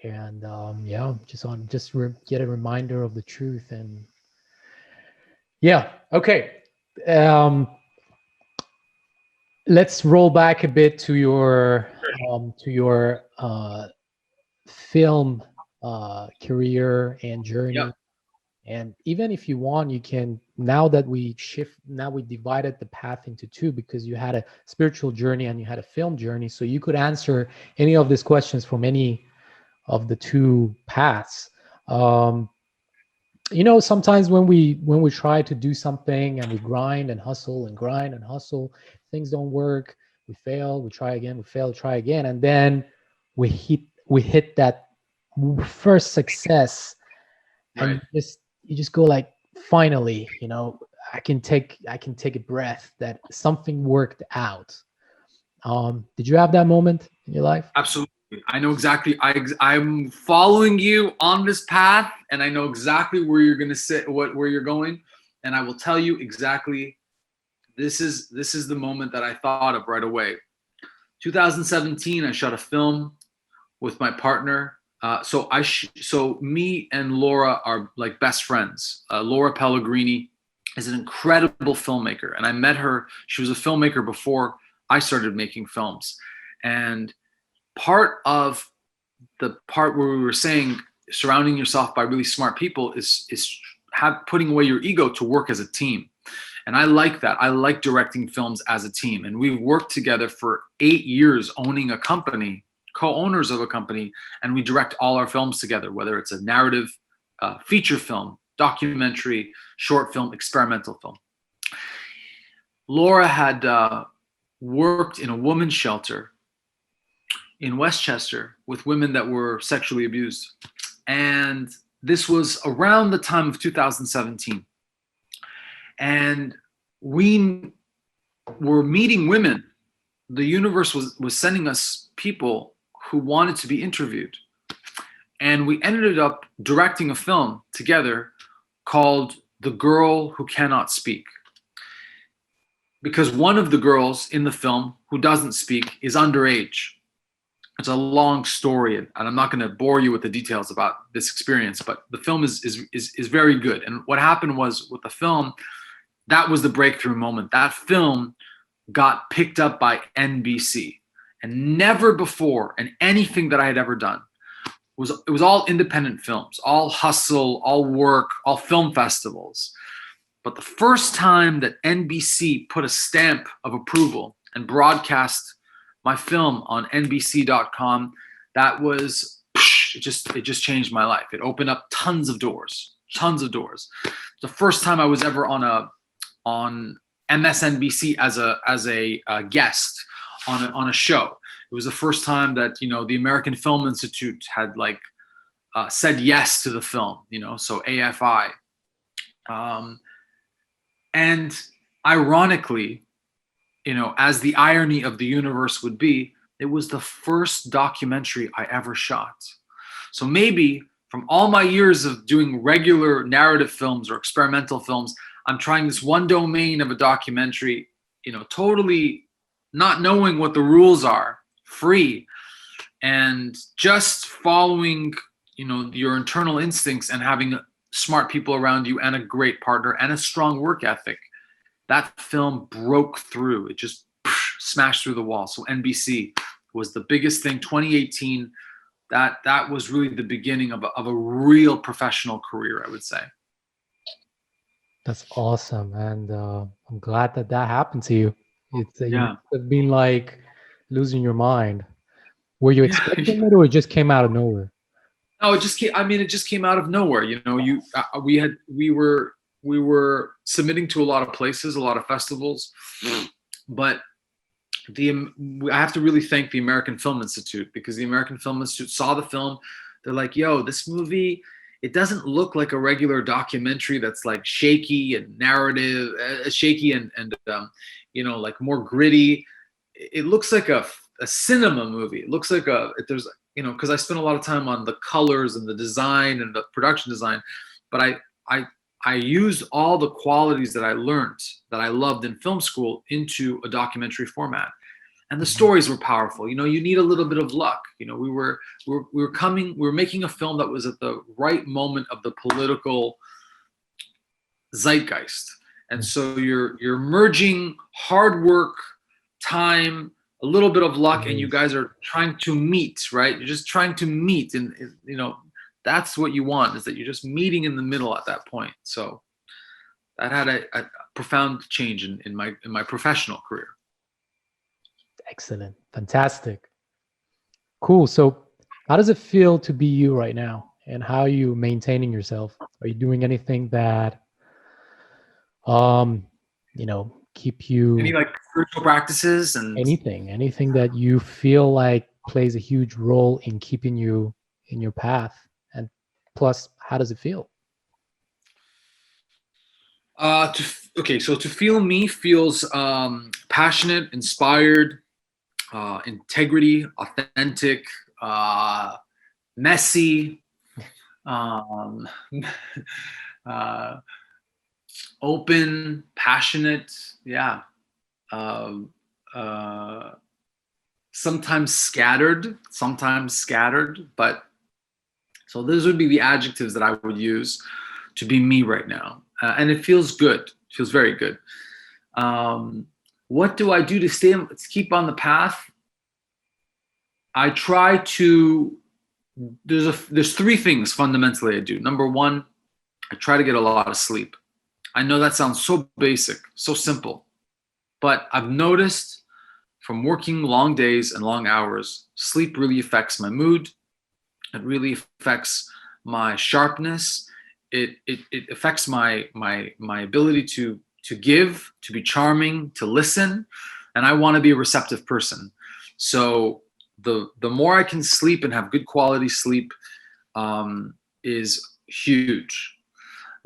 And get a reminder of the truth. And okay. Let's roll back a bit to your film career and journey. Yep. And even if you want, you can, now that we divided the path into 2, because you had a spiritual journey and you had a film journey, so you could answer any of these questions from any of the 2 paths. You know, sometimes when we try to do something and we grind and hustle, things don't work, we fail, we try again, we fail, try again, and then we hit that first success, and you just go like, finally, you know, I can take a breath, that something worked out. Did you have that moment in your life? Absolutely. I know exactly. I'm following you on this path, and I know exactly where you're going to sit, where you're going, and I will tell you exactly. This is the moment that I thought of right away. 2017, I shot a film with my partner. So me and Laura are like best friends. Laura Pellegrini is an incredible filmmaker, and I met her. She was a filmmaker before I started making films, and part of the part where we were saying surrounding yourself by really smart people is putting away your ego to work as a team. And I like that. I like directing films as a team. And we've worked together for 8 years, owning a company, co-owners of a company, and we direct all our films together, whether it's a narrative, feature film, documentary, short film, experimental film. Laura had worked in a women's shelter in Westchester with women that were sexually abused. And this was around the time of 2017. And we were meeting women. The universe was sending us people who wanted to be interviewed. And we ended up directing a film together called The Girl Who Cannot Speak. Because one of the girls in the film who doesn't speak is underage. It's a long story, and I'm not going to bore you with the details about this experience, but the film is very good. And what happened was, with the film, that was the breakthrough moment. That film got picked up by NBC, and never before in anything that I had ever done it was all independent films, all hustle, all work, all film festivals. But the first time that NBC put a stamp of approval and broadcast my film on NBC.com, that was, it just changed my life. It opened up tons of doors. The first time I was ever on MSNBC as a guest on a show. It was the first time that, you know, the American Film Institute had said yes to the film, you know, so AFI. And ironically, you know, as the irony of the universe would be, it was the first documentary I ever shot. So maybe from all my years of doing regular narrative films or experimental films, I'm trying this one domain of a documentary, totally not knowing what the rules are, free, and just following, your internal instincts and having smart people around you and a great partner and a strong work ethic. That film broke through. It just smashed through the wall. So NBC was the biggest thing. 2018, that was really the beginning of a real professional career, I would say. That's awesome, and I'm glad that happened to you. It's you Yeah. must have been like losing your mind. Were you expecting it, or it just came out of nowhere? No, it just came. I mean, it just came out of nowhere. We were submitting to a lot of places, a lot of festivals, but I have to really thank the American Film Institute, because the American Film Institute saw the film. They're like, "Yo, this movie, it doesn't look like a regular documentary that's like shaky and narrative, shaky and like more gritty. It looks like a cinema movie. It looks like there's because I spent a lot of time on the colors and the design and the production design, but I used all the qualities that I learned, that I loved in film school, into a documentary format. And the stories were powerful. You need a little bit of luck. We were making a film that was at the right moment of the political zeitgeist. And so you're merging hard work, time, a little bit of luck, and you guys are trying to meet, right? You're just trying to meet, and that's what you want, is that you're just meeting in the middle at that point. So that had a profound change in my professional career. Excellent, fantastic, cool. So how does it feel to be you right now, and how are you maintaining yourself? Are you doing anything that keep you, any like spiritual practices and anything that you feel like plays a huge role in keeping you in your path? And plus, how does it feel? So to feel me feels passionate, inspired, integrity, authentic, messy, open, passionate. Yeah. Sometimes scattered, but so those would be the adjectives that I would use to be me right now. And it feels good. It feels very good. What do I do to keep on the path? I try to, there's three things fundamentally I do. Number one, I try to get a lot of sleep. I know that sounds so basic, so simple, but I've noticed from working long days and long hours, sleep really affects my mood. It really affects my sharpness. It affects my ability to give, to be charming, to listen, and I want to be a receptive person. So the more I can sleep and have good quality sleep is huge.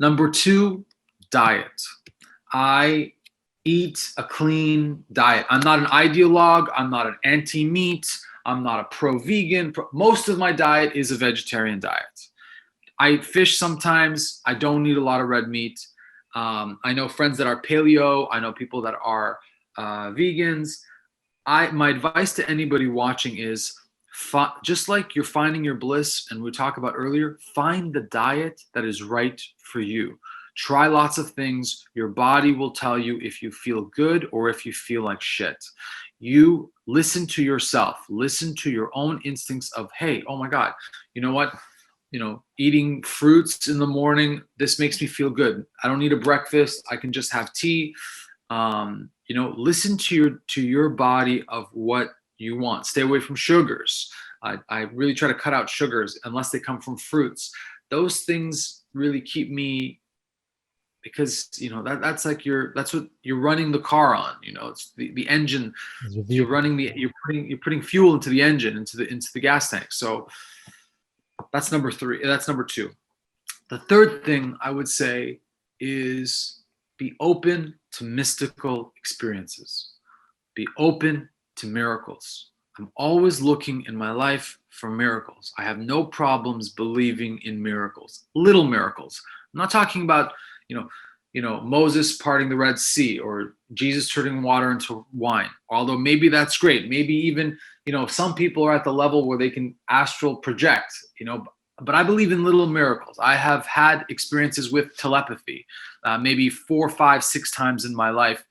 Number two, diet. I eat a clean diet. I'm not an ideologue. I'm not an anti-meat. I'm not a pro-vegan. Most of my diet is a vegetarian diet. I eat fish sometimes. I don't eat a lot of red meat. I know friends that are paleo. I know people that are vegans. My advice to anybody watching is, just like you're finding your bliss, and we talked about earlier, find the diet that is right for you. Try lots of things. Your body will tell you if you feel good or if you feel like shit. You listen to yourself. Listen to your own instincts of, hey, oh my God, you know what? Eating fruits in the morning, this makes me feel good. I don't need a breakfast. I can just have tea. Listen to your body of what you want. Stay away from sugars. I really try to cut out sugars unless they come from fruits. Those things really keep me, because that's like that's what you're running the car on. It's the engine. You're putting fuel into the engine, into the gas tank. So that's number three. That's number two. The third thing I would say is be open to mystical experiences. Be open to miracles. I'm always looking in my life for miracles. I have no problems believing in miracles, little miracles. I'm not talking about, Moses parting the Red Sea, or Jesus turning water into wine. Although maybe that's great. Maybe even, some people are at the level where they can astral project, but I believe in little miracles. I have had experiences with telepathy, maybe 4, 5, 6 times in my life,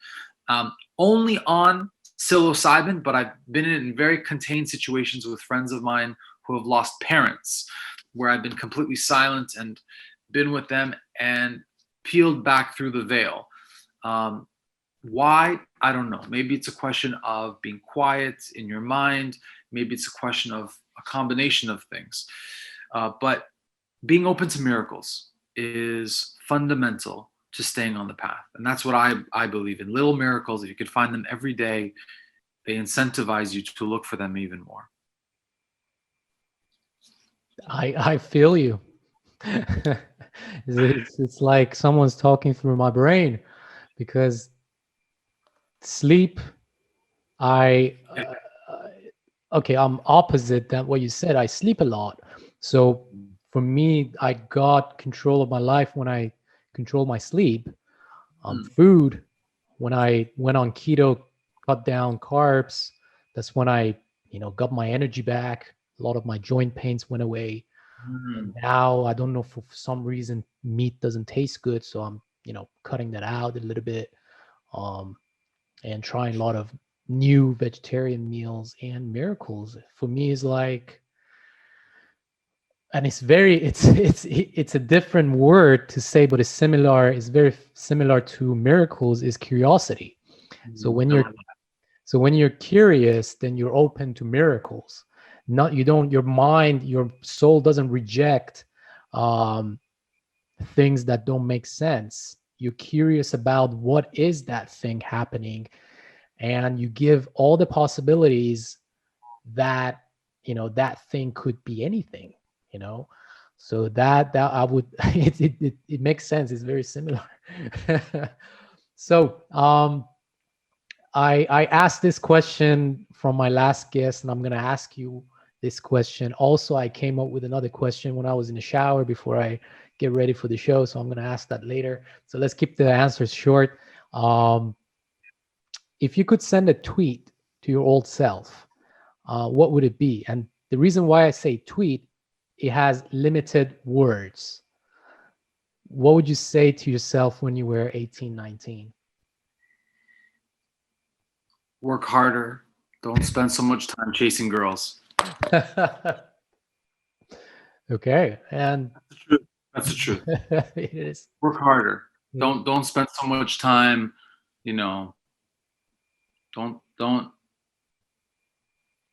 only on psilocybin, but I've been in very contained situations with friends of mine who have lost parents, where I've been completely silent and been with them and peeled back through the veil. Why? I don't know. Maybe it's a question of being quiet in your mind. Maybe it's a question of a combination of things. But being open to miracles is fundamental to staying on the path. And that's what I believe in. Little miracles, if you could find them every day, they incentivize you to look for them even more. I feel you. It's like someone's talking through my brain, because sleep, I'm opposite than what you said. I sleep a lot. So for me, I got control of my life when I control my sleep. Food, when I went on keto, cut down carbs, that's when I, got my energy back. A lot of my joint pains went away. And now I don't know, for some reason meat doesn't taste good, so I'm cutting that out a little bit, and trying a lot of new vegetarian meals. And miracles for me is like, and it's a different word to say, but it's very similar to miracles, is curiosity. So when you're curious, then you're open to miracles. Your soul doesn't reject things that don't make sense. You're curious about what is that thing happening, and you give all the possibilities that that thing could be anything. So that I would it makes sense. It's very similar. So I asked this question from my last guest, and I'm going to ask you this question. Also, I came up with another question when I was in the shower before I get ready for the show, so I'm going to ask that later. So let's keep the answers short. If you could send a tweet to your old self, what would it be? And the reason why I say tweet, it has limited words. What would you say to yourself when you were 18, 19? Work harder. Don't spend so much time chasing girls. Okay, and that's the truth. It is. Work harder. Don't spend so much time. Don't.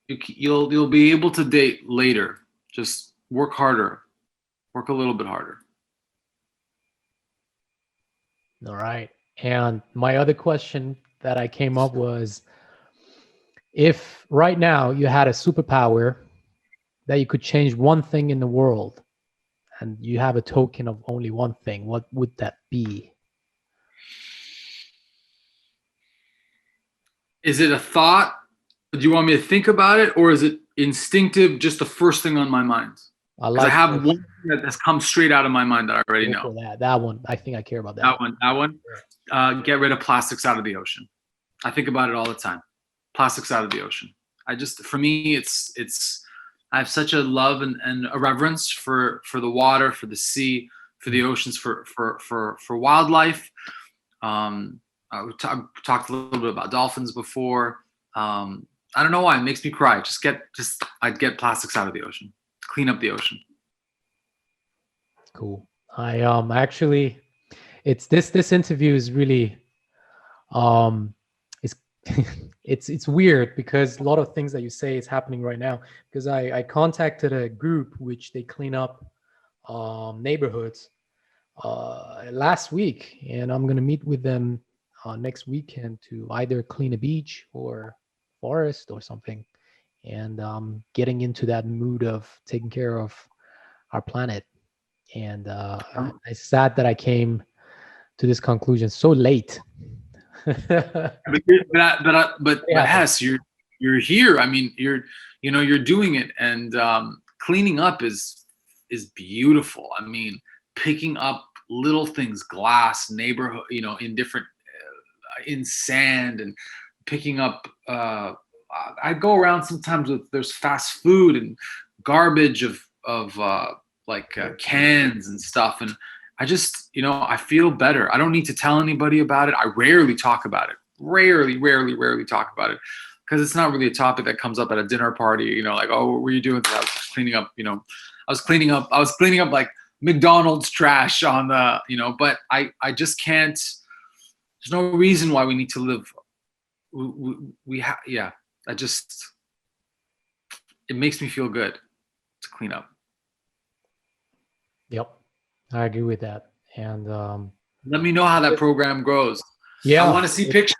You'll be able to date later. Just work harder. Work a little bit harder. All right. And my other question that I came up was, if right now you had a superpower that you could change one thing in the world, and you have a token of only one thing, what would that be? Is it a thought? Do you want me to think about it, or is it instinctive, just the first thing on my mind? I have one that has come straight out of my mind that I already know. That one. I think I care about that. That one. Get rid of plastics out of the ocean. I think about it all the time. Plastics out of the ocean. For me, it's. I have such a love and a reverence for the water, for the sea, for the oceans, for wildlife. We talked a little bit about dolphins before. I don't know why, it makes me cry. I'd get plastics out of the ocean, clean up the ocean. Cool. I actually, this interview is really it's weird, because a lot of things that you say is happening right now, because I contacted a group which they clean up neighborhoods last week, and I'm gonna meet with them next weekend to either clean a beach or forest or something, and getting into that mood of taking care of our planet. And it's sad that I came to this conclusion so late. but Hess, you're here. I mean, you're doing it, and cleaning up is beautiful. I mean, picking up little things, glass, neighborhood, in different, in sand, and picking up, I go around sometimes there's fast food and garbage of cans and stuff. And I just, I feel better. I don't need to tell anybody about it. I rarely talk about it. Rarely talk about it, because it's not really a topic that comes up at a dinner party, like, oh, what were you doing today? I was just cleaning up, I was cleaning up like McDonald's trash on the, but I just can't, there's no reason why we need to live. Yeah, it makes me feel good to clean up. Yep, I agree with that. And let me know how that program grows. Yeah, I want to see pictures,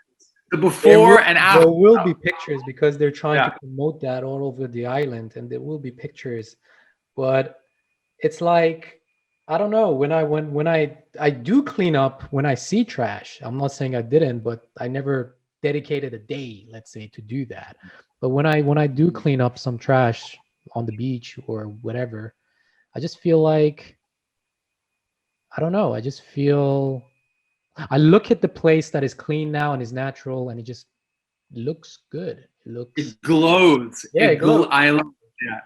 the before and after. There will be pictures, because they're trying to promote that all over the island, and there will be pictures. But it's like, I don't know, when I do clean up when I see trash. I'm not saying I didn't, but I never dedicated a day, let's say, to do that. But when I do clean up some trash on the beach or whatever, I just feel like, I don't know, I look at the place that is clean now and is natural, and it just looks good. It glows. Yeah, it glows.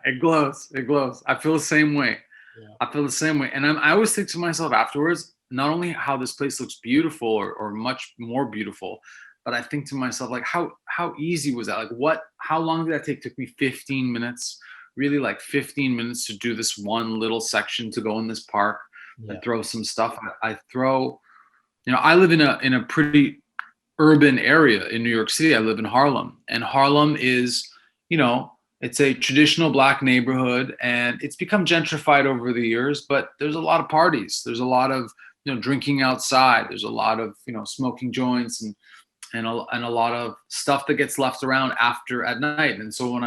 It glows. It glows. I feel the same way. Yeah. I feel the same way. And I always think to myself afterwards, not only how this place looks beautiful or much more beautiful, but I think to myself, like, how easy was that? Like, how long did that take? It took me 15 minutes, really, like 15 minutes to do this one little section, to go in this park and throw some stuff. I throw, I live in a pretty urban area in New York City. I live in Harlem, and Harlem is, it's a traditional Black neighborhood, and it's become gentrified over the years, but there's a lot of parties. There's a lot of, drinking outside. There's a lot of, smoking joints and a lot of stuff that gets left around at night. And so when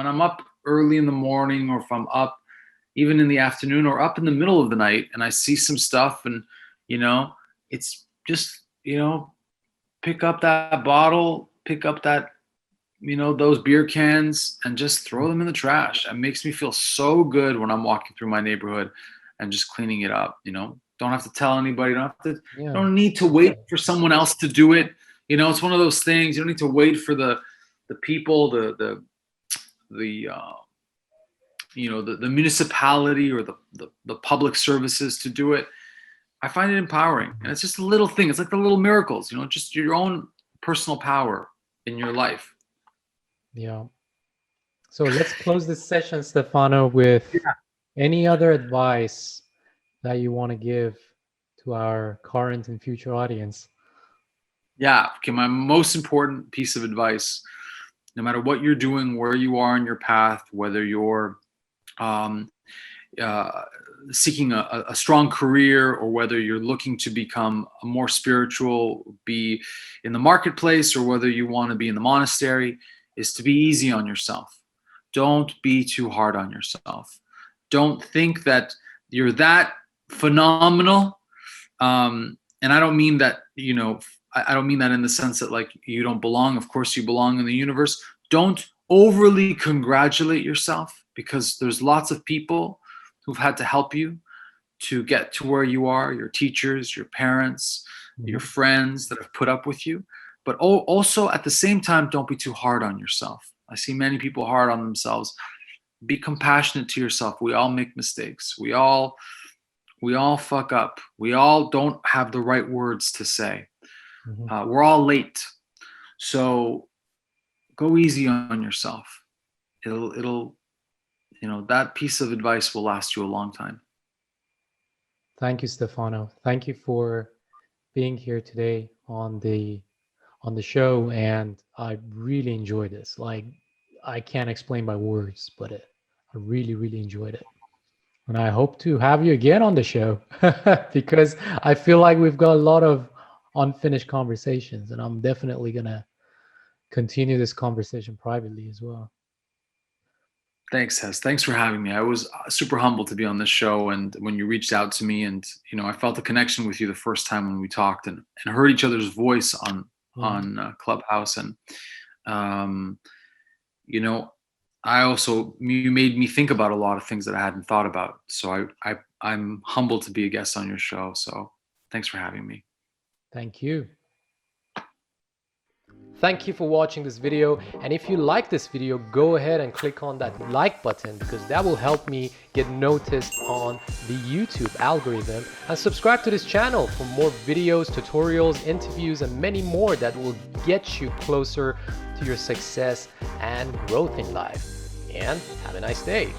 I'm up early in the morning, or if I'm up even in the afternoon, or up in the middle of the night, and I see some stuff, and, it's just, pick up that bottle, pick up that, those beer cans, and just throw them in the trash. It makes me feel so good when I'm walking through my neighborhood and just cleaning it up. Don't have to tell anybody. Don't need to wait for someone else to do it. It's one of those things. You don't need to wait for the people, the municipality or the public services to do it. I find it empowering, and it's just a little thing. It's like the little miracles, just your own personal power in your life. Yeah. So let's close this session, Stefano, with any other advice that you want to give to our current and future audience. Yeah. Okay. My most important piece of advice, no matter what you're doing, where you are in your path, whether you're seeking a strong career, or whether you're looking to become a more spiritual, be in the marketplace, or whether you want to be in the monastery, is to be easy on yourself. Don't be too hard on yourself. Don't think that you're that phenomenal. And I don't mean that, I don't mean that in the sense that, like, you don't belong. Of course you belong in the universe. Don't overly congratulate yourself, because there's lots of people who've had to help you to get to where you are, your teachers, your parents, your friends that have put up with you. But also at the same time, don't be too hard on yourself. I see many people hard on themselves. Be compassionate to yourself. We all make mistakes. We all fuck up. We all don't have the right words to say. We're all late. So go easy on yourself. It'll that piece of advice will last you a long time. Thank you, Stefano. Thank you for being here today on the show, and I really enjoyed this. Like, I can't explain by words, but I really, really enjoyed it. And I hope to have you again on the show because I feel like we've got a lot of unfinished conversations, and I'm definitely gonna continue this conversation privately as well. Thanks, Hess. Thanks for having me. I was super humbled to be on this show, and when you reached out to me, and I felt a connection with you the first time when we talked and heard each other's voice on Clubhouse, and you made me think about a lot of things that I hadn't thought about. So I'm humbled to be a guest on your show. So thanks for having me. Thank you. Thank you for watching this video, and if you like this video, go ahead and click on that like button, because that will help me get noticed on the YouTube algorithm, and subscribe to this channel for more videos, tutorials, interviews, and many more that will get you closer to your success and growth in life. And have a nice day.